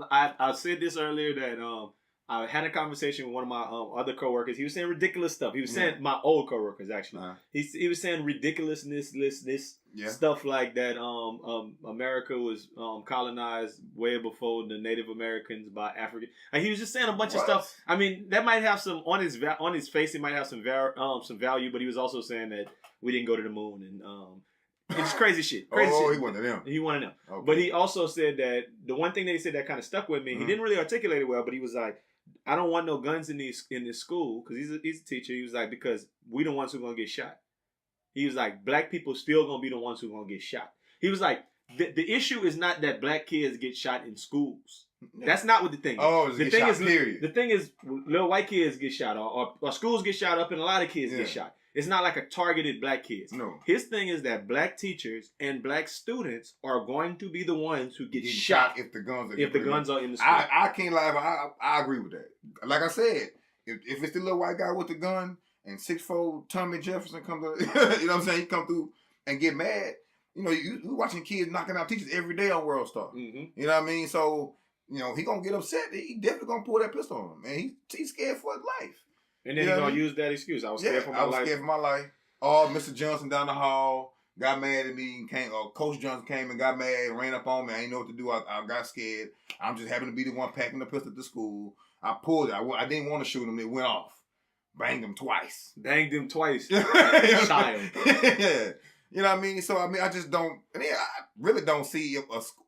I said this earlier that I had a conversation with one of my other coworkers. He was saying ridiculous stuff. He was saying my old coworkers actually. He was saying ridiculousness, stuff like that. America was colonized way before the Native Americans by African. And he was just saying a bunch of stuff. I mean, that might have some on his face. It might have some value, but he was also saying that we didn't go to the moon and it's crazy shit. Crazy shit. He wanted them. He wanted them. Okay. But he also said that the one thing that he said that kind of stuck with me. He didn't really articulate it well, but he was like, I don't want no guns in this school because he's a teacher. He was like, because we the ones who gonna get shot. He was like, black people still gonna be the ones who gonna get shot. He was like, the issue is not that black kids get shot in schools. That's not what the thing is. Oh, the thing is, period. The thing is, little white kids get shot, or schools get shot up, and a lot of kids get shot. It's not like a targeted black kids. No. His thing is that black teachers and black students are going to be the ones who get shot if the guns are in the school. I can't lie. I agree with that. Like I said, if it's the little white guy with the gun and 6'4" Tommy Jefferson come to, you know what I'm saying? He come through and get mad. You know, you watching kids knocking out teachers every day on World Star. Mm-hmm. You know what I mean? So, you know, he gonna get upset. He definitely gonna pull that pistol on him, man. He's scared for his life. And then he's gonna use that excuse. I was scared for my life. Scared for my life. Oh, Mr. Johnson down the hall got mad at me. Coach Johnson came and got mad and ran up on me. I didn't know what to do. I got scared. I'm just happened to be the one packing the pistol at the school. I pulled it. I didn't want to shoot him. It went off. Banged him twice. Shot him. Yeah. You know what I mean? So, I mean, I just don't, I really don't see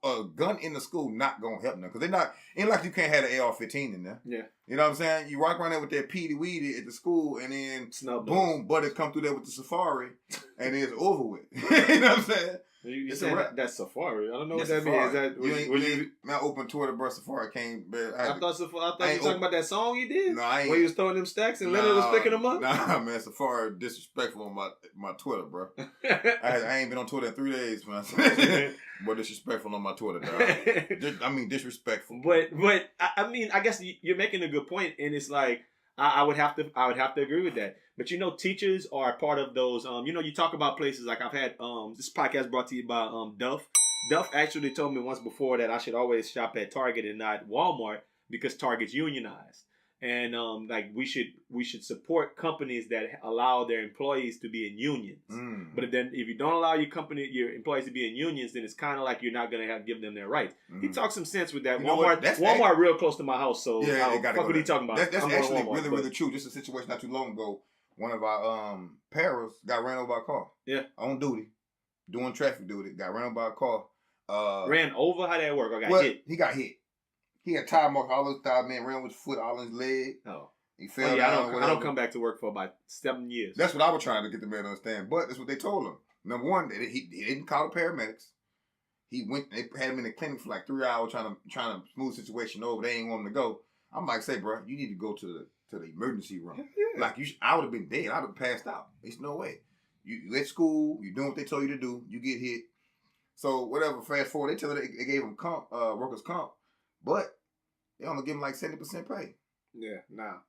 a gun in the school not going to help them. Because they're not, ain't like you can't have an AR-15 in there. Yeah. You know what I'm saying? You walk around there with that Petey Weedy at the school and then, boom, buddy come through there with the Safari and it's over with. You know what I'm saying? You saying that's Safari? I don't know what that means. Is that man, open Twitter, bro. Safari came. I thought you were talking about that song you did. No, I ain't. Where you was throwing them stacks and Leonard was picking them up. Nah, man, Safari disrespectful on my Twitter, bro. I ain't been on Twitter in 3 days, man. But disrespectful on my Twitter, dog. I mean, disrespectful. But I mean, I guess you're making a good point, and it's like I would have to agree with that. But you know, teachers are part of those. You know, you talk about places like I've had. This podcast brought to you by Duff. Duff actually told me once before that I should always shop at Target and not Walmart because Target's unionized, and like we should support companies that allow their employees to be in unions. But then if you don't allow your employees to be in unions, then it's kind of like you're not gonna give them their rights. He talked some sense with that. You Walmart real close to my house, so fuck what he talking about. That's actually Walmart, really true. Just a situation not too long ago. One of our paras got ran over by a car. Yeah. On duty. Doing traffic duty. Got ran over by a car. Ran over? How did that work? Or got hit? He got hit. He had tire marks all his thigh, man. Ran with his foot all in his leg. Oh. He fell down. I don't come back to work for about 7 years. That's what I was trying to get the man to understand. But that's what they told him. Number one, he didn't call the paramedics. They had him in the clinic for like 3 hours trying to smooth the situation over. They ain't want him to go. I'm like, say, bro, you need to go to the emergency room. Yeah. Like I would have been dead. I would have passed out. There's no way. You at school. You doing what they told you to do. You get hit. So whatever. Fast forward, they tell her they gave him workers' comp, but they only give him like 70% pay. Yeah, nah.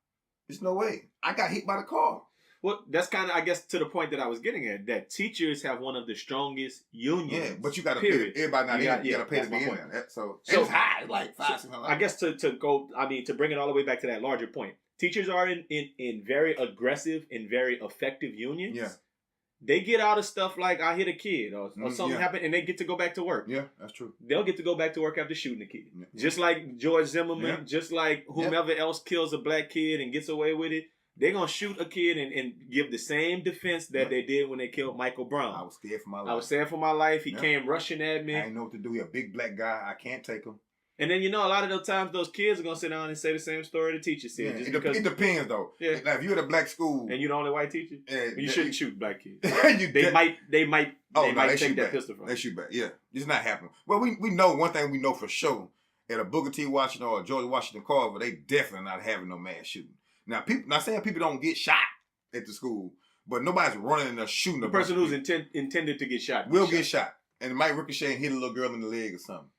There's no way. I got hit by the car. Well, that's kind of, I guess, to the point that I was getting at, that teachers have one of the strongest unions. Yeah, but you got to pay. Period. Everybody not in. You got to pay that's to be my in point. there. So So- it's high. It's like $500. I guess to bring it all the way back to that larger point, teachers are in very aggressive and very effective unions. Yeah. They get out of stuff like I hit a kid or something yeah. happened and they get to go back to work. Yeah, that's true. They'll get to go back to work after shooting a kid. Yeah. Just like George Zimmerman, Yeah. just like whomever else kills a black kid and gets away with it. They're going to shoot a kid and give the same defense that they did when they killed Michael Brown. I was scared for my life. I was scared for my life. He came rushing at me. I didn't know what to do. He a big black guy. I can't take him. And then, a lot of those times, those kids are going to sit down and say the same story the teacher said. Yeah, Just it because, depends, though. Yeah. Like, if you're at a black school... and you're the only white teacher, you shouldn't shoot black kids. They might take that pistol from They you. shoot back, yeah. It's not happening. Well, we know one thing we know for sure. At a Booker T. Washington or a George Washington Carver, they definitely not having no mass shooting. Now, people not saying people don't get shot at the school, but nobody's running and shooting. The person who's intended to get shot will get shot. And it might ricochet and hit a little girl in the leg or something.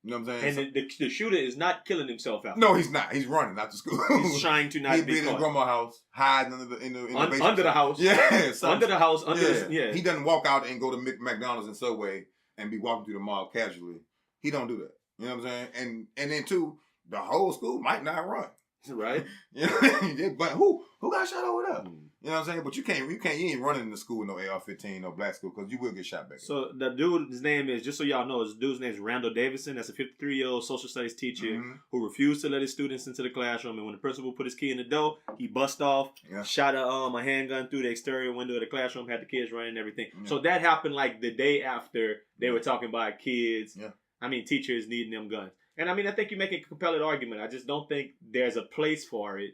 You know what I'm saying? And the shooter is not killing himself out. No, he's not. He's running out the school. He's trying to not He's be been in caught. grandma's house, hiding under the basement. Under the house. Yeah. Under the house. Yeah. He doesn't walk out and go to McDonald's and Subway and be walking through the mall casually. He don't do that. You know what I'm saying? And then too, the whole school might not run. Right. You know? But who got shot over there? You know what I'm saying? But you ain't running in the school with no AR-15, no black school, because you will get shot back. So the dude's name is, just so y'all know, his dude's name is Randall Davison. That's a 53-year-old social studies teacher who refused to let his students into the classroom. And when the principal put his key in the door, he bust off, shot a handgun through the exterior window of the classroom, had the kids running and everything. Yeah. So that happened like the day after they were talking about kids. Yeah. I mean, teachers needing them guns. And I mean, I think you make a compelling argument. I just don't think there's a place for it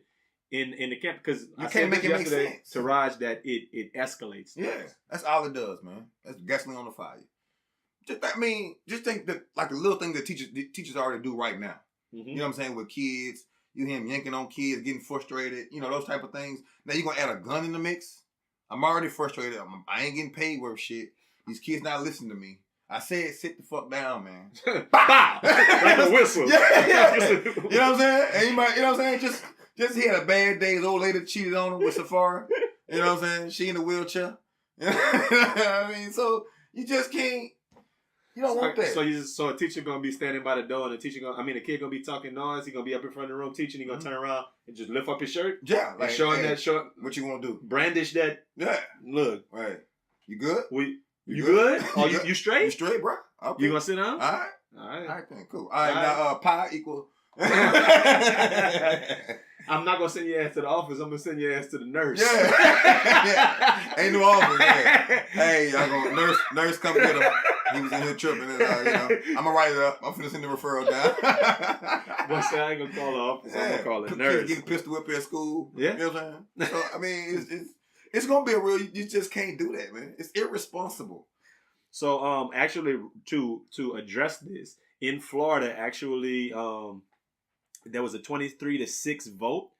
in the camp, because I can't make it make sense to Raj that it escalates. Yeah, that's all it does, man. That's gasoline on the fire. Just think that like a little thing that teachers already do right now. You know what I'm saying? With kids, you hear them yanking on kids, getting frustrated. You know, those type of things. Now you're gonna add a gun in the mix. I'm already frustrated. I ain't getting paid worth shit. These kids not listening to me. I said, sit the fuck down, man. Bow! Like a whistle. Yeah. You know what I'm saying? And you know what I'm saying? Just he had a bad day. His old lady cheated on him with Safari. You know what I'm saying? She in a wheelchair. You know what I mean? So you just can't. You don't want that. So a teacher gonna be standing by the door, and the kid gonna be talking noise. He gonna be up in front of the room teaching. He gonna turn around and just lift up his shirt. Yeah, like showing that short. What you gonna do? Brandish that. Yeah. Look. Right. You good? You good? Oh, you straight? You straight, bro? Okay. You gonna sit down? All right, then, cool. All right, now pi equal. I'm not gonna send your ass to the office. I'm gonna send your ass to the nurse. Yeah. Ain't no office. Man. Hey, y'all gonna nurse come get him. He was in here tripping. And, I'm gonna write it up. I'm finna send the referral down. But say I ain't gonna call the office. I'm gonna call the nurse. Kids getting pistol whipped at school. Yeah. You know what I'm saying? So I mean, it's gonna be a real. You just can't do that, man. It's irresponsible. So actually to address this in Florida, actually there was a 23-6 vote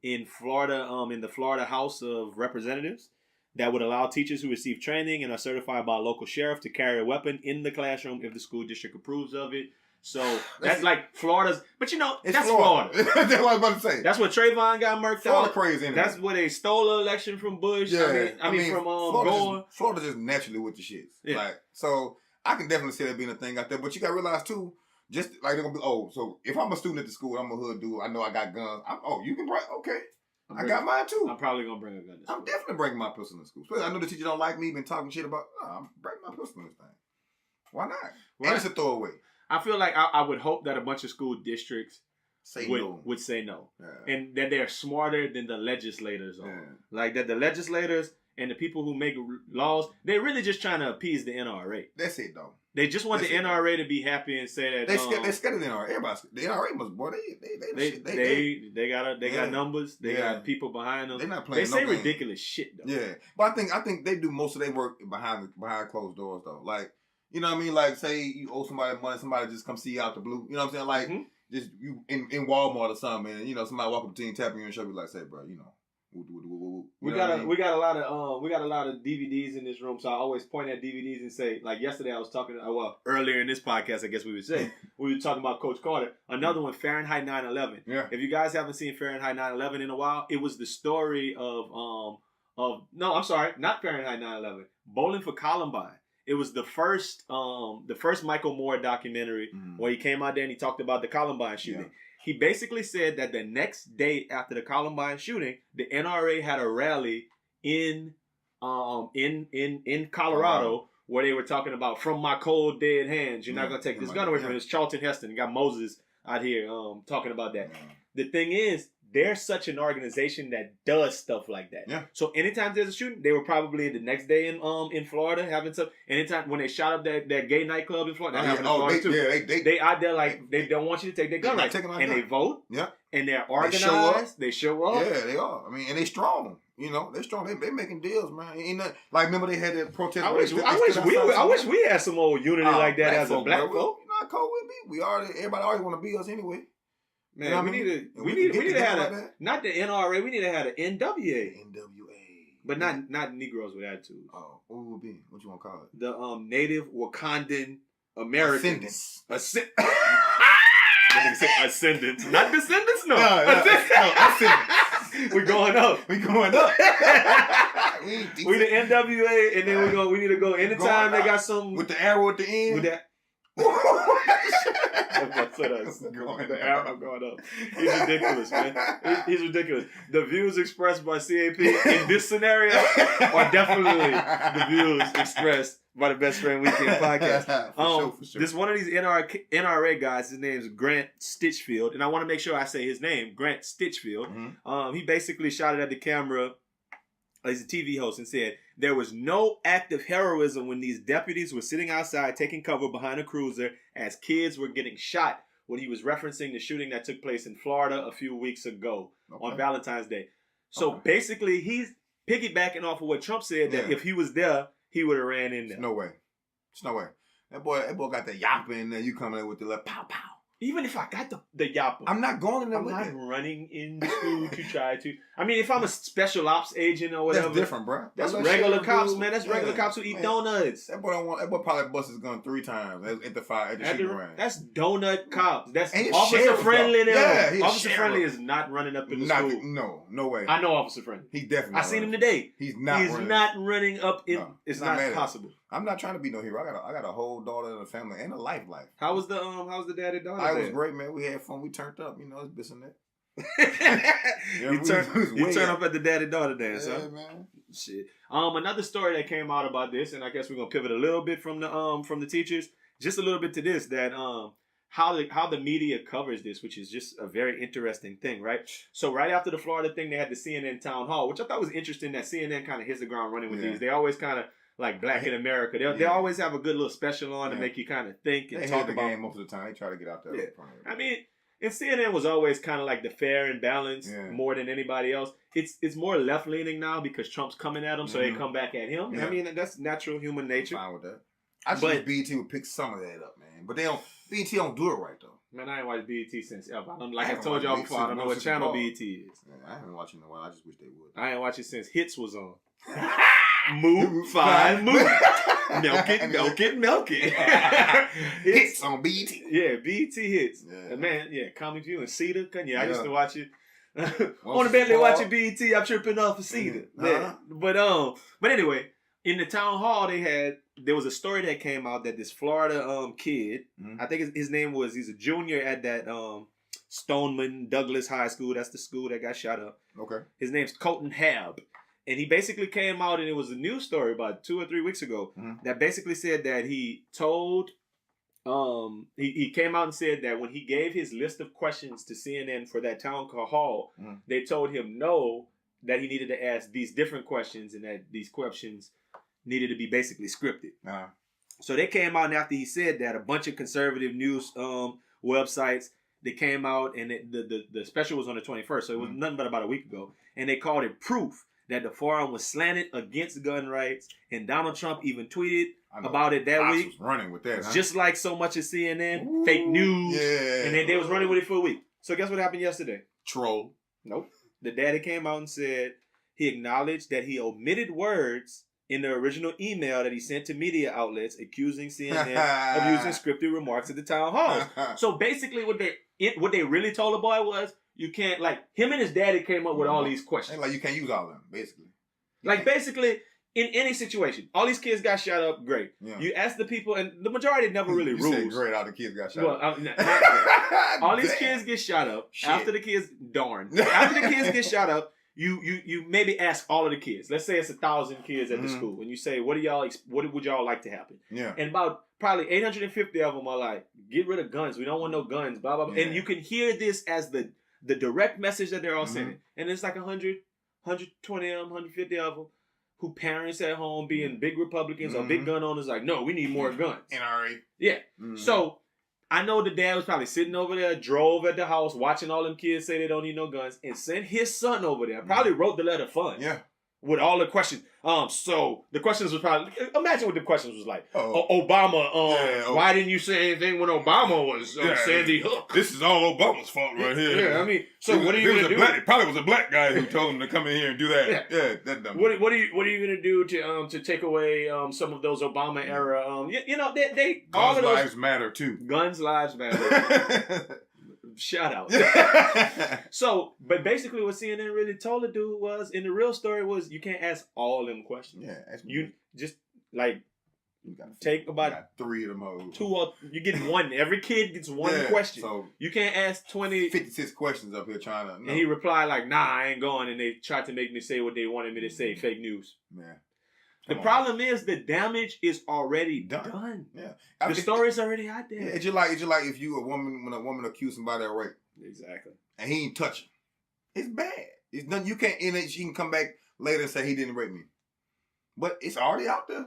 in Florida in the Florida House of Representatives that would allow teachers who receive training and are certified by a local sheriff to carry a weapon in the classroom if the school district approves of it. So that's like Florida's, but that's Florida. That's what I was about to say. That's where Trayvon got murked Florida out. crazy. Anyway. That's where they stole the election from Bush. Yeah, I mean from Gore. Florida just naturally with the shits. Yeah. Like, so I can definitely see that being a thing out there. But you got to realize too, just like they're gonna be. Oh, so if I'm a student at the school, I'm a hood dude. I know I got guns. You can bring. Okay, I got mine too. I'm probably gonna bring a gun. I'm definitely bringing my pistol to school. Especially I know the teacher don't like me, been talking shit about. I'm bringing my pistol in this thing. Why not? Right. And it's a throwaway. I feel like I would hope that a bunch of school districts would say no. Yeah. And that they're smarter than the legislators are. Yeah. Like that the legislators and the people who make laws, they're really just trying to appease the NRA. That's it, though. They just want the NRA to be happy and say that they scared of the NRA. Everybody, the NRA must, boy, they got numbers. They got people behind them. They're not playing. They say ridiculous shit though. Yeah, but I think they do most of their work behind closed doors though. Like, you know what I mean? Like, say you owe somebody money, somebody just come see you out the blue. You know what I'm saying? Like, just you in Walmart or something, and somebody walk up to you and tap you and show you like, say, bro, we got a lot of DVDs in this room, so I always point at DVDs and say, like yesterday I was talking, earlier in this podcast, I guess we would say, we were talking about Coach Carter. Another one, Fahrenheit 9/11. Yeah. If you guys haven't seen Fahrenheit 9/11 in a while, it was the story of No, I'm sorry, not Fahrenheit 9/11. Bowling for Columbine. It was the first Michael Moore documentary where he came out there and he talked about the Columbine shooting. Yeah. He basically said that the next day after the Columbine shooting, the NRA had a rally in Colorado where they were talking about from my cold dead hands, you're not gonna take this gun away from me. It's Charlton Heston. You got Moses out here talking about that. The thing is, they're such an organization that does stuff like that. Yeah. So anytime there's a shooting, they were probably the next day in Florida having stuff. Anytime when they shot up that gay nightclub in Florida, that happened in Florida too. Yeah, they out there like they don't want you to take their gun rights, and they vote. Yeah. And they're organized. They show up. Yeah, they are. I mean, and they strong. You know, they're strong. They making deals, man. Ain't nothing, like remember they had that protest. I wish we had some old unity like that as a black folk. You know how cold we be. Everybody always want to be us anyway. Man, you know we need to have not the NRA. We need to have the NWA. But not Negroes with attitudes. Oh, what would be? What you want to call it? The Native Wakandan Americans. Ascendants. Not descendants, no. We're going up. We going up. We the NWA, and then we need to go anytime they got something with the arrow at the end. With that. The arrow going up. He's ridiculous, man. He's ridiculous. The views expressed by C.A.P. in this scenario are definitely the views expressed by the Best Friend Weekend podcast. For sure. This one of these NRA guys, his name's Grant Stitchfield, and I want to make sure I say his name, Grant Stitchfield. He basically shot it at the camera. He's a TV host and said, there was no act of heroism when these deputies were sitting outside taking cover behind a cruiser as kids were getting shot, when he was referencing the shooting that took place in Florida a few weeks ago on Valentine's Day. So basically, he's piggybacking off of what Trump said, that if he was there, he would have ran in there. No way. There's no way. That boy got the yapper in there. You coming in with the little pow pow. Even if I got the yapper, I'm not going in there with it. I'm not running in the school to try to. I mean, if I'm a special ops agent or whatever, that's different, bro. That's regular cops, man. That's regular cops who eat donuts. That boy probably bust his gun 3 times at the shooting range. That's donut cops. That's officer friendly. Yeah, officer friendly is not running up in the school. No way. I know officer friendly. He definitely. I seen him today. He's not running up in. No, it's not possible. I'm not trying to be no hero. I got a whole daughter and a family and a life. How was the daddy daughter? I was great, man. We had fun. We turned up. You know, it's this and that. You turn up at the daddy daughter dance, huh? Man. Shit. Another story that came out about this, and I guess we're gonna pivot a little bit from the teachers, just a little bit to this, that how the media covers this, which is just a very interesting thing, right? So right after the Florida thing, they had the CNN town hall, which I thought was interesting. That CNN kind of hits the ground running with these. They always kind of like Black in America. They always have a good little special on to make you kind of think and talk about the game most of the time. They try to get out there. Yeah. I mean, and CNN was always kind of like the fair and balanced more than anybody else. It's more left leaning now because Trump's coming at them, so they come back at him. Yeah. I mean, that's natural human nature. I'm fine with that. I just wish BET would pick some of that up, man. But BET don't do it right though. Man, I ain't watched BET since ever. I told y'all before, I don't know what channel BET is. Yeah, I haven't watched it in a while. I just wish they would. I ain't watched it since Hits was on. Move, fine, move. Milk it. Hits on BET. Yeah, BET hits. Yeah. Man, Comic View and Cedar. Yeah, I used to watch it. On the Bentley watching BET, I'm tripping off of Cedar. But anyway, in the town hall there was a story that came out that this Florida kid, I think his name was, he's a junior at that Stoneman Douglas High School. That's the school that got shot up. Okay. His name's Colton Hab. And he basically came out, and it was a news story about 2 or 3 weeks ago that basically said that he told, he came out and said that when he gave his list of questions to CNN for that town hall, they told him no, that he needed to ask these different questions and that these questions needed to be basically scripted. So they came out, and after he said that, a bunch of conservative news websites, they came out, and the special was on the 21st, so it was nothing but about a week ago, and they called it proof that the forum was slanted against gun rights, and Donald Trump even tweeted about it that week. Was running with that, just like so much of CNN, fake news, and then they was running with it for a week. So guess what happened yesterday? Troll. Nope. The daddy came out and said he acknowledged that he omitted words in the original email that he sent to media outlets accusing CNN of using scripted remarks at the town halls. So basically, what they really told the boy was, you can't, like, him and his daddy came up with all these questions. Like, you can't use all of them, basically. Like basically, in any situation, all these kids got shot up. Great. Yeah. You ask the people, and the majority never really rules. Said great. All the kids got shot up. Not great. All these kids get shot up. Shit. After the kids get shot up, you maybe ask all of the kids. Let's say it's 1,000 kids at the school, and you say, what would y'all like to happen? Yeah. And about probably 850 of them are like, get rid of guns. We don't want no guns. Blah blah blah. Yeah. And you can hear this as the direct message that they're all sending. And it's like 100, 120 of them, 150 of them. Who parents at home being big Republicans or big gun owners like, no, we need more guns. NRA. Yeah. So I know the dad was probably sitting over there, drove at the house, watching all them kids say they don't need no guns, and sent his son over there. Probably wrote the letter fun. Yeah. With all the questions. So the questions was probably, imagine what the questions was like. Obama, why didn't you say anything when Obama was Sandy Hook? This is all Obama's fault right here. Yeah, I mean, so what are you going to do? It probably was a black guy who told him to come in here and do that. Yeah, that dumb. What are you going to do to take away some of those Obama era? They guns all of those lives matter too. Guns lives matter. Shout out. So, but basically what CNN really told the dude was, in the real story was, you can't ask all them questions. Yeah. You just, like, take about 3 of them hoes. 2 or, you get one. Every kid gets one question. So you can't ask 56 questions up here trying to. No. And he replied like, nah, I ain't going. And they tried to make me say what they wanted me to say. Fake news. Yeah. The problem is the damage is already done. Yeah, the story's already out there. Yeah, it's just like if you when a woman accused somebody of rape. Exactly. And he ain't touching. It's bad. It's done. You can't. And she can come back later and say he didn't rape me. But it's already out there.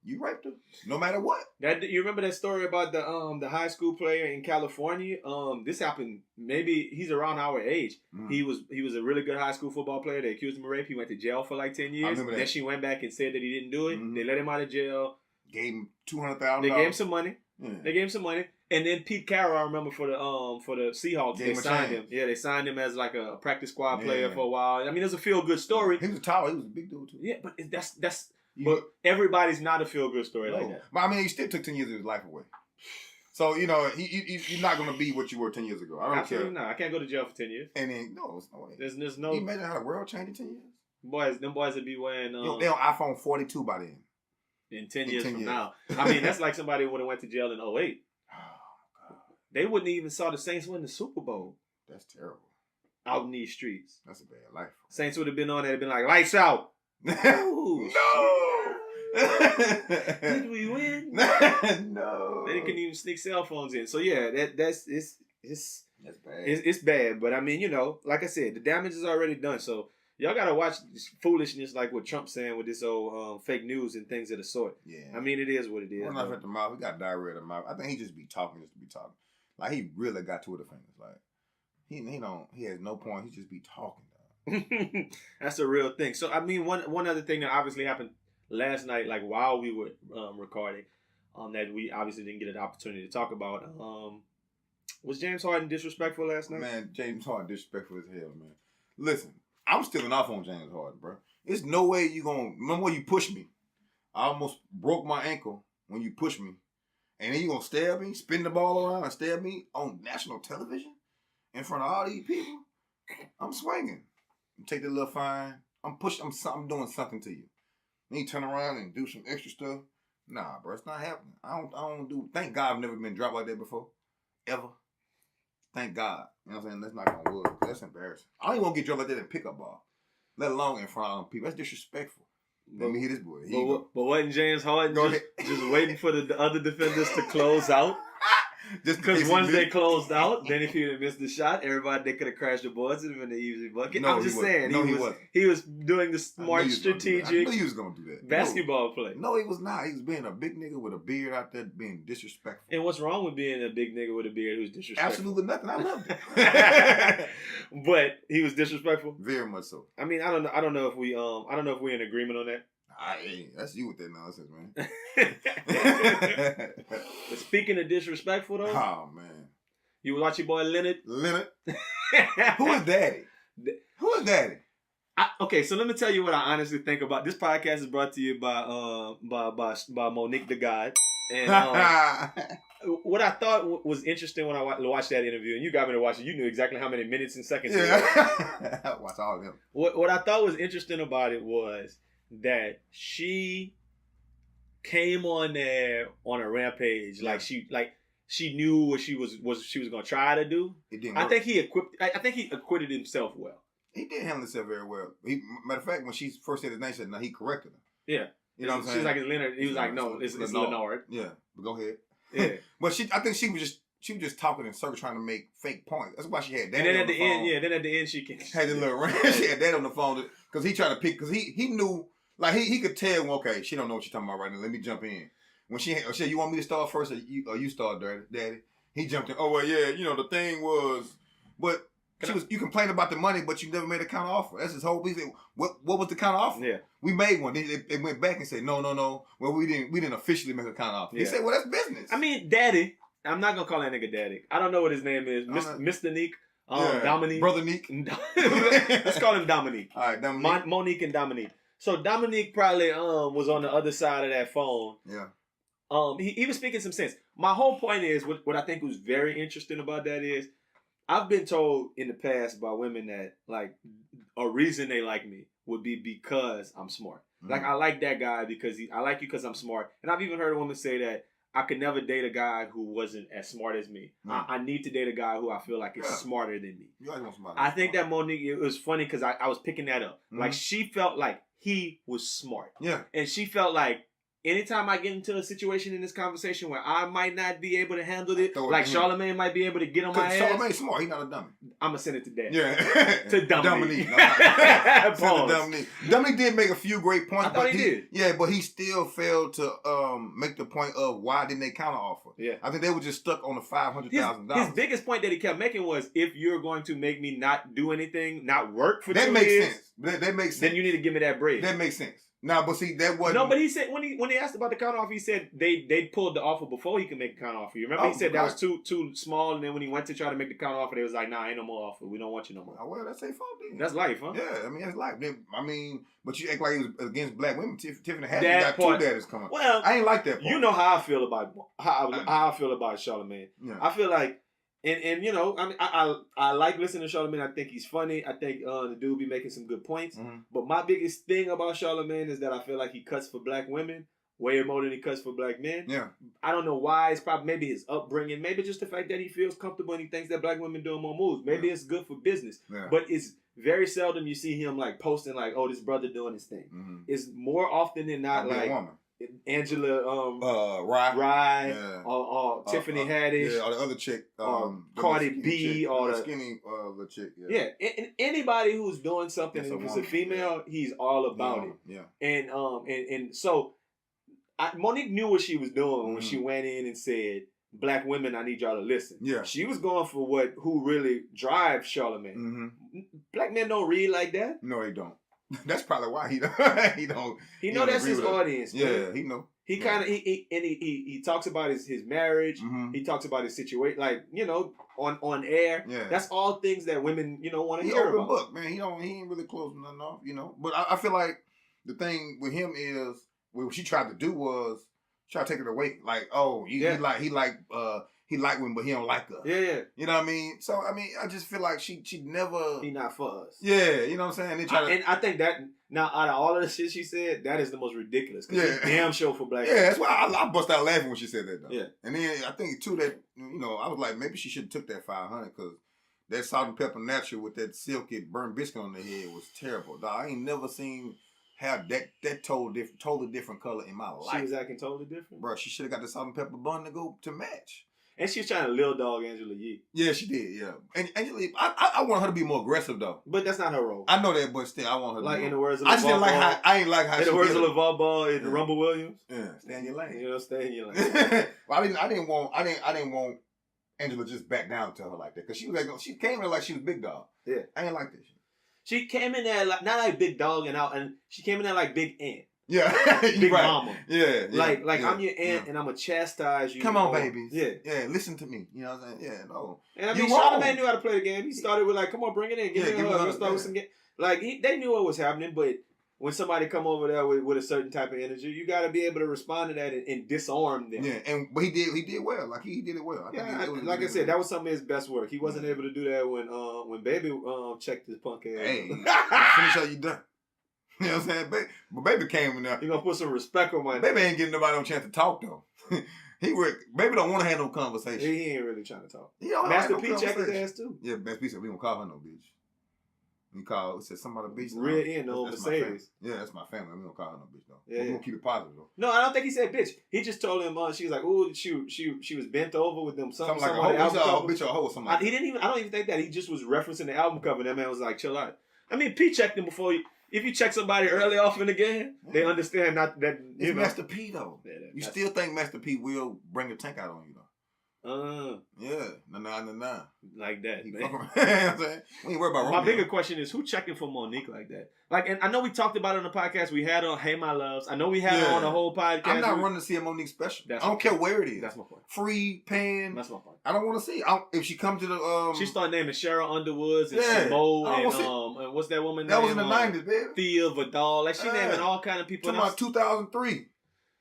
You raped her, no matter what. You remember that story about the high school player in California? This happened. Maybe he's around our age. He was a really good high school football player. They accused him of rape. He went to jail for like 10 years. I remember that. Then she went back and said that he didn't do it. They let him out of jail. Gave him $200,000. They gave him some money. They gave him some money. And then Pete Carroll, I remember for the Seahawks, they signed him. Yeah, they signed him as like a practice squad player for a while. I mean, it's a feel good story. He was tall. He was a big dude too. Yeah, but that's. But everybody's not a feel-good story like that. But I mean, he still took 10 years of his life away. So, he's not going to be what you were 10 years ago. I don't Absolutely care. Not. I can't go to jail for 10 years. And then, no, it's no way. There's no... Can you imagine how the world changed in 10 years? Them boys would be wearing... they're on iPhone 42 by then. In 10 years from now. I mean, that's like somebody would have went to jail in 2008. Oh, God. They wouldn't even saw the Saints win the Super Bowl. That's terrible. Out in these streets. That's a bad life. Saints would have been on there and been like, lights out. No! Did we win? No. They couldn't even sneak cell phones in. So yeah, that's bad. It's bad. But I mean, like I said, the damage is already done. So y'all gotta watch this foolishness like what Trump's saying with this old fake news and things of the sort. Yeah. I mean, it is what it is. We're not at the mouth. We got diarrhea at the mouth. I think he just be talking just to be talking. Like he really got Twitter famous. Like he has no point. He just be talking. That's a real thing. So I mean, one other thing that obviously happened last night, like while we were recording, that we obviously didn't get an opportunity to talk about. Was James Harden disrespectful last night? Man, James Harden disrespectful as hell, man. Listen, I'm still off on James Harden, bro. There's no way you gonna remember when you pushed me. I almost broke my ankle when you pushed me, and then you gonna stab me, spin the ball around, and stab me on national television in front of all these people. I'm swinging. Take the little fine. I'm doing something to you. Then you turn around and do some extra stuff. Nah, bro, it's not happening. I don't do. Thank God I've never been dropped like that before, ever. Thank God. You know what I'm saying? That's not gonna work. That's embarrassing. I don't even want to get dropped like that in pickup ball, let alone in front of people. That's disrespectful. Let me hear this boy. But wasn't James Harden just waiting for the other defenders to close out? Just because once they closed out, then if he would have missed the shot, they could have crashed the boards and been the easy bucket. I'm just saying, he was doing the smart, strategic. I knew he was gonna do that. Basketball play. No, he was not. He was being a big nigga with a beard out there, being disrespectful. And what's wrong with being a big nigga with a beard who's disrespectful? Absolutely nothing. I loved it. But he was disrespectful. Very much so. I mean, I don't know if we're in agreement on that. That's you with that nonsense, man. But speaking of disrespectful, though. Oh, man. You watch your boy Leonard? Leonard? Who is Daddy? Who is Daddy? Okay, so let me tell you what I honestly think about. This podcast is brought to you by Monique the God. And what I thought was interesting when I watched that interview, and you got me to watch it, you knew exactly how many minutes and seconds it was. I watched all of them. What I thought was interesting about it was that she came on there on a rampage, Yeah. she knew what she was gonna try to do. It didn't I work. think he acquitted himself well. He did handle himself very well. Matter of fact, when she first said his name, she said, "No," he corrected her. Yeah. You know what I'm saying? She's like, it's Leonard. He was like, no, it's Leonard. Yeah, but go ahead. Yeah. But I think she was just talking in circles, trying to make fake points. That's why she had Daddy And then on at the phone. end, then at the end, she can Had the little rant. She had Daddy on the phone because he tried to pick, because he knew, like he could tell, well, okay, she don't know what you're talking about right now. Let me jump in. When she said, you want me to start first or you start, Daddy? He jumped in. Oh, well, yeah, the thing was, but you complained about the money, but you never made a counter offer. That's his whole piece. What was the counter offer? Yeah. We made one. They went back and said, no. Well, we didn't officially make a counter offer. He said, well, that's business. I mean, Daddy, I'm not going to call that nigga Daddy. I don't know what his name is. Mr. Neek. Dominique. Brother Neek. Let's call him Dominique. All right, Dominique. Monique and Dominique. So Dominique probably was on the other side of that phone. Yeah. He was speaking some sense. My whole point is, what I think was very interesting about that is, I've been told in the past by women that, like, a reason they like me would be because I'm smart. Mm-hmm. Like, I like that guy because I like you because I'm smart. And I've even heard a woman say that I could never date a guy who wasn't as smart as me. I need to date a guy who I feel like is smarter than me. I think that Monique, it was funny because I was picking that up. Mm-hmm. Like, she felt like he was smart. Yeah. And she felt like, anytime I get into a situation in this conversation where I might not be able to handle it, like Charlamagne might be able to get on my ass. Charlamagne's smart. He's not a dummy. I'm going to send it to Dad. Yeah. To Dominique. Dominique. Dominique did make a few great points. I thought he did. Yeah, but he still failed to make the point of why didn't they counteroffer. Yeah. I think they were just stuck on the $500,000. His biggest point that he kept making was, if you're going to make me not do anything, not work for 2 years. That makes sense. That makes sense. Then you need to give me that bread. That makes sense. Now, but see, that wasn't... No, but he said, when he asked about the counteroffer, he said they pulled the offer before he could make a counteroffer. You remember he said that was too small, and then when he went to try to make the counteroffer, they was like, nah, ain't no more offer. We don't want you no more. Oh, well, that's their fault then. That's life, huh? Yeah, I mean, that's life. I mean, but you act like it was against black women. Tiffany Haddish got two daddies coming. Well, I ain't like that part. You know how I feel about Charlamagne. Yeah. I feel like, and you know, I mean, I like listening to Charlamagne. I think he's funny. I think the dude be making some good points. Mm-hmm. But my biggest thing about Charlamagne is that I feel like he cuts for black women way more than he cuts for black men. Yeah. I don't know why. It's probably maybe his upbringing. Maybe just the fact that he feels comfortable and he thinks that black women doing more moves. Maybe it's good for business. Yeah. But it's very seldom you see him like posting like, oh, this brother doing his thing. Mm-hmm. It's more often than not like Angela Rye, or Tiffany Haddish, or the other chick, Cardi B, or the skinny the chick. Yeah, and anybody who's doing something, if it's a female, he's all about it. Yeah, and so Monique knew what she was doing when she went in and said, "Black women, I need y'all to listen." Yeah, she was going for who really drives Charlamagne. Mm-hmm. Black men don't read like that. No, they don't. That's probably why he don't. He know that's his audience. Man. Yeah, he know. He kind of he talks about his marriage. Mm-hmm. He talks about his situation, like on air. Yeah, that's all things that women want to hear about. Book, man. He ain't really closing nothing off. But I feel like the thing with him is what she tried to do was try to take it away. Like, oh, he like women, but he don't like us. Yeah. You know what I mean? So, I mean, I just feel like she never... He not for us. Yeah, you know what I'm saying? And I think that, now, out of all of the shit she said, that is the most ridiculous. Because it's damn show for black people. Yeah, that's why I bust out laughing when she said that, though. Yeah. And then I think, too, that, I was like, maybe she should have took that $500 because that salt and pepper natural with that silky burnt biscuit on the head was terrible. Dog, I ain't never seen... have that totally different color in my life. She was acting totally different? Bro, she should have got the salt and pepper bun to go to match. And she was trying to little dog Angela Yee. Yeah, she did, yeah. And Angela Yee, I want her to be more aggressive, though. But that's not her role. I know that, but still, I want her to be in the words of I just didn't like how, I ain't like how in she the words of LeVar Ball and Rumble Williams. Yeah, stay in your lane. Stay in your lane. Well, I didn't want Angela just back down to her like that. Because she came in there like she was big dog. Yeah. I ain't like that shit. She came in there like, not like big dog and she came in there like big aunt. Yeah. Big right. mama. Yeah. Like I'm your aunt and I'm going to chastise you. Come on, babies. Yeah. Yeah, listen to me. You know what I'm saying? Yeah, no. And I mean, Charlamagne knew how to play the game. He started with like, come on, bring it in. Give me a hug. Let's start with some game. Like, they knew what was happening, but when somebody come over there with a certain type of energy, you got to be able to respond to that and disarm them. Yeah, but he did well. Like, he did it well. I said, that was some of his best work. He wasn't able to do that when Baby checked his punk ass. Hey, finish how you done. You know what I'm saying? But baby came in there. You gonna put some respect on my name. Baby ain't getting nobody no chance to talk though. Baby don't want to have no conversation. He ain't really trying to talk. Master P checked his ass too. Yeah, Master P said we don't call her no bitch. We said somebody bitch. Real in the old Mercedes. Yeah, that's my family. We don't call her no bitch though. Yeah, we gonna keep it positive though. No, I don't think he said bitch. He just told him she was like, "Ooh, she was bent over with them something like a hoe. Bitch or a hoe or something. He didn't even. I don't even think that. He just was referencing the album cover. That man was like, "Chill out." I mean, P checked him before. If you check somebody early off in the game, they understand not that. It's Master P though. Yeah, you still think Master P will bring the tank out on you though? Yeah, nah. Like that, man. You know what I'm saying? We ain't worried about Romeo. My bigger question is who checking for Monique like that? Like, and I know we talked about it on the podcast. We had her on Hey My Loves. I know we had her on the whole podcast. I'm not running to see a Monique special. I don't care where it is. That's my point. Free, paying. That's my point. I don't want to see. If she comes to the she started naming Cheryl Underwoods and Simone and what's that woman? That was in the 90s, baby. Thea Vidal. Like she naming all kind of people. Talking about 2003.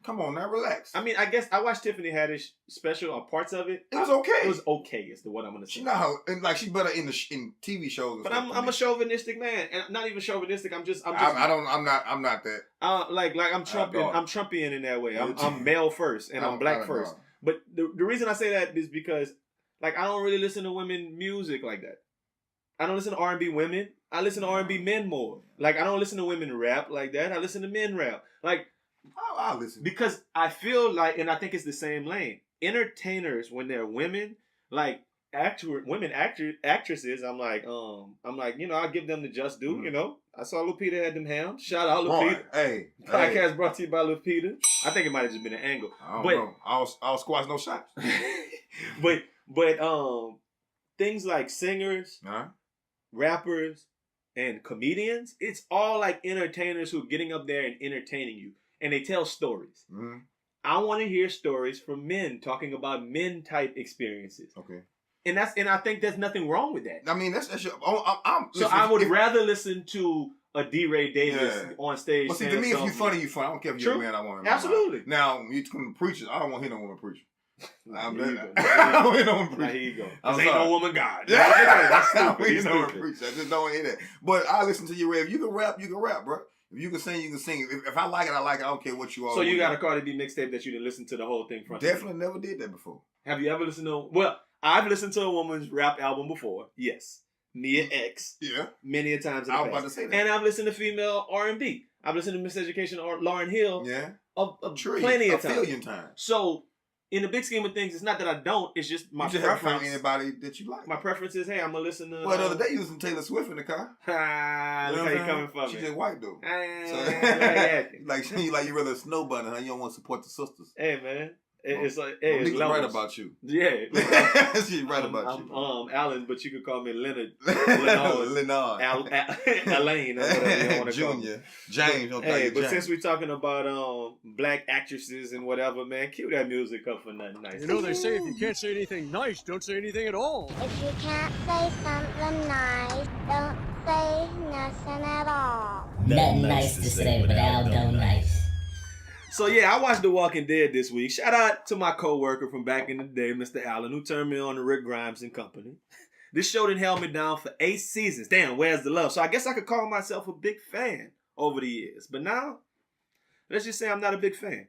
Come on now, relax. I mean, I guess I watched Tiffany Haddish special or parts of it. It was okay. It was okay, is what I'm gonna say. She know and like she's better in TV shows. But I'm a chauvinistic man, and not even chauvinistic. I'm not that. Like I'm Trumpian. I'm Trumpian in that way. I'm male first, and I'm black first. But the reason I say that is because like I don't really listen to women music like that. I don't listen to R&B women. I listen to R&B men more. Like I don't listen to women rap like that. I listen to men rap. Like. I'll listen. Because I feel like, and I think it's the same lane. Entertainers, when they're women, like actresses, I'm like, I give them the just due. Mm-hmm. You know, I saw Lupita had them hams. Shout out Lupita. Hey, podcast brought to you by Lupita. I think it might have just been an angle. I don't know. I'll squash no shots. but things like singers, rappers, and comedians, it's all like entertainers who are getting up there and entertaining you. And they tell stories. Mm-hmm. I want to hear stories from men talking about men type experiences. Okay. And I think there's nothing wrong with that. I mean, that's your. I would rather listen to a D. Ray Davis on stage. But see, to me, if you're funny, you're funny. I don't care if you're a man. I want to. Absolutely. Now, when you come to preachers, I don't want to hear no woman preaching. I don't hear no woman preaching. Here you go. Ain't no woman God. That's stupid. You know what preaching. I just don't hear that. But I listen to you, Ray. If you can rap, bro. If you can sing, you can sing. If I like it, I like it. I don't care what you are. So you got a Cardi B mixtape that you didn't listen to the whole thing from? Definitely never did that before. Have you ever listened to? Well, I've listened to a woman's rap album before. Yes, Mia X. Yeah. Many a times in the I past. was about to say that. And I've listened to female R&B. I've listened to Miseducation or Lauryn Hill. Yeah. Plenty of times. A billion times. So. In the big scheme of things, it's not that I don't. It's just my preference. You just haven't found anybody that you like. My preference is, hey, I'm going to listen to... Well, the other day you listened to Taylor Swift in the car. Look how you coming for me. She's just white, though. So, like you rather a snow bunny, huh? You don't want to support the sisters. Hey, man. It's like, hey, it's right about you. Yeah. She's right about you. I'm Alan, but you could call me Leonard. Leonard. Elaine, or whatever you want to call me. Junior. James. Hey, but since we're talking about black actresses and whatever, man, cue that music up for Nothing Nice. You know, they say if you can't say anything nice, don't say anything at all. If you can't say something nice, don't say nothing at all. Nothing nice to say, but Aldo NICE. So yeah, I watched The Walking Dead this week. Shout out to my co-worker from back in the day, Mr. Allen, who turned me on to Rick Grimes and company. This show done held me down for 8 seasons. Damn, where's the love? So I guess I could call myself a big fan over the years. But now, let's just say I'm not a big fan.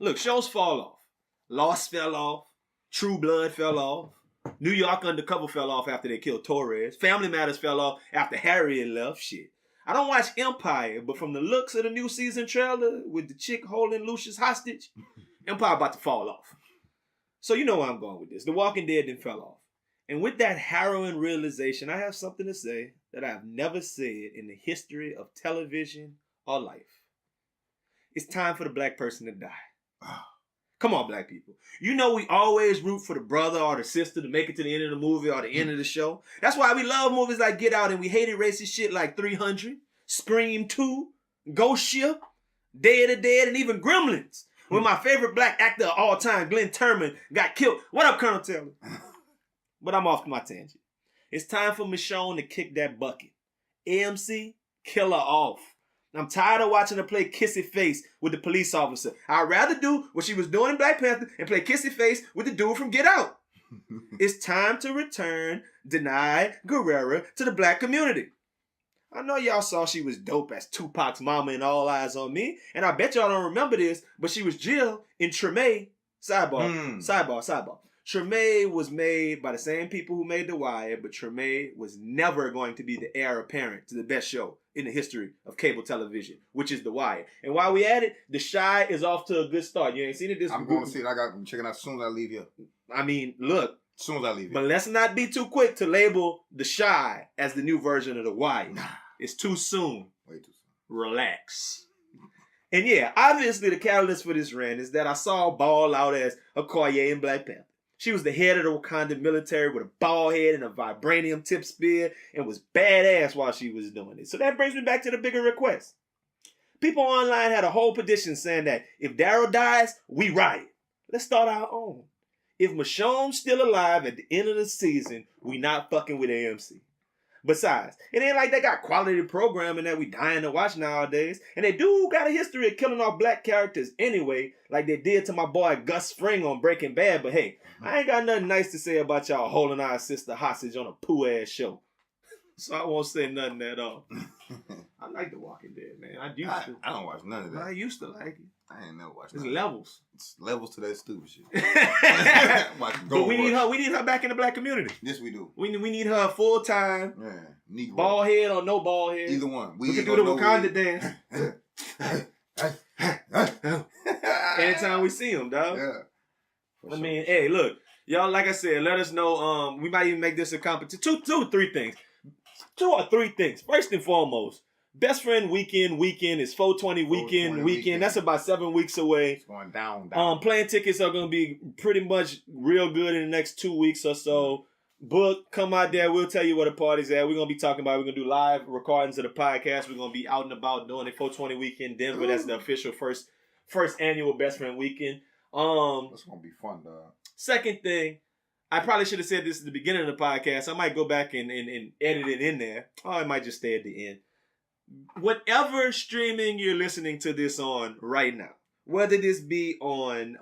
Look, shows fall off. Lost fell off. True Blood fell off. New York Undercover fell off after they killed Torres. Family Matters fell off after Harriet left. Shit. I don't watch Empire, but from the looks of the new season trailer with the chick holding Lucius hostage, Empire about to fall off. So you know where I'm going with this. The Walking Dead then fell off. And with that harrowing realization, I have something to say that I have never said in the history of television or life. It's time for the black person to die. Come on, black people. You know we always root for the brother or the sister to make it to the end of the movie or the end of the show. That's why we love movies like Get Out and we hated racist shit like 300, Scream 2, Ghost Ship, Day of the Dead, and even Gremlins. When my favorite black actor of all time, Glenn Turman, got killed. What up, Colonel Taylor? But I'm off my tangent. It's time for Michonne to kick that bucket. AMC, kill her off. I'm tired of watching her play kissy face with the police officer. I'd rather do what she was doing in Black Panther and play kissy face with the dude from Get Out. It's time to return Denai Guerrera to the black community. I know y'all saw she was dope as Tupac's mama in All Eyes on Me. And I bet y'all don't remember this, but she was Jill in Treme. Sidebar. Treme was made by the same people who made The Wire, but Treme was never going to be the heir apparent to the best show in the history of cable television, which is The Wire. And while we at it, The Chi is off to a good start. You ain't seen it? I'm going to see it. I'm checking out as soon as I leave here. I mean, look. As soon as I leave here. But let's not be too quick to label The Chi as the new version of The Wire. It's too soon. Way too soon. Relax. And yeah, obviously the catalyst for this rant is that I saw Ball out as Okoye in Black Panther. She was the head of the Wakanda military with a bald head and a vibranium tip spear and was badass while she was doing it. So that brings me back to the bigger request. People online had a whole petition saying that if Daryl dies, we riot. Let's start our own. If Michonne's still alive at the end of the season, we not fucking with AMC. Besides, it ain't like they got quality programming that we dying to watch nowadays. And they do got a history of killing off black characters anyway, like they did to my boy Gus Fring on Breaking Bad. But hey, I ain't got nothing nice to say about y'all holding our sister hostage on a poo-ass show. So I won't say nothing at all. I like The Walking Dead, man. I don't watch none of that. I used to like it. I ain't never watched There's none. levels. It's levels to that stupid shit. But we need her. We need her back in the black community. Yes, we do. We need her full time. Yeah. Negro. Bald head or no bald head. Either one. We can do the Wakanda dance. Anytime we see him, dog. Yeah. I mean, hey, look, y'all. Like I said, let us know. We might even make this a competition. Two or three things. First and foremost, Best Friend Weekend is 420 weekend. That's about 7 weeks away. It's going down. Plane tickets are gonna be pretty much real good in the next 2 weeks or so. Book, come out there. We'll tell you where the party's at. We're gonna be talking about. We're gonna do live recordings of the podcast. We're gonna be out and about doing the 420 weekend Denver. That's the official first annual Best Friend Weekend. That's gonna be fun, dog. Second thing, I probably should have said this at the beginning of the podcast. I might go back and edit it in there. Or I might just stay at the end. Whatever streaming you're listening to this on right now, whether this be on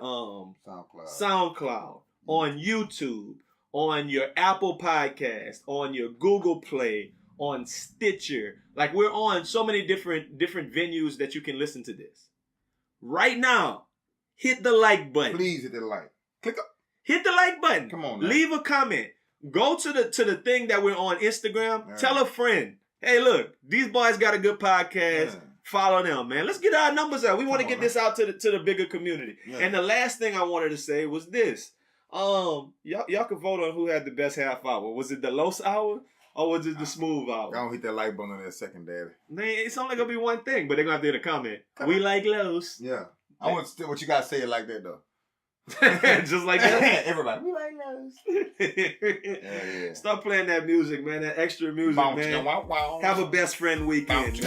SoundCloud, on YouTube, on your Apple Podcast, on your Google Play, on Stitcher, like we're on so many different venues that you can listen to this. Right now, hit the like button. Please hit the like. Click up. Hit the like button. Come on, man. Leave a comment. Go to the thing that we're on Instagram. Yeah. Tell a friend. Hey, look, these boys got a good podcast. Yeah. Follow them, man. Let's get our numbers out. We want to get this out to the bigger community. Yeah. And the last thing I wanted to say was this. Y'all can vote on who had the best half hour. Was it the Los hour or was it the smooth hour? Don't hit that like button on that second, daddy. Man, it's only gonna be one thing, but they're gonna have to hit a comment. We like Los. Yeah. I want to what you gotta say it like that though. Just like that. Everybody. We like Los. Yeah. Stop playing that music, man. That extra music, man. Have a Best Friend Weekend.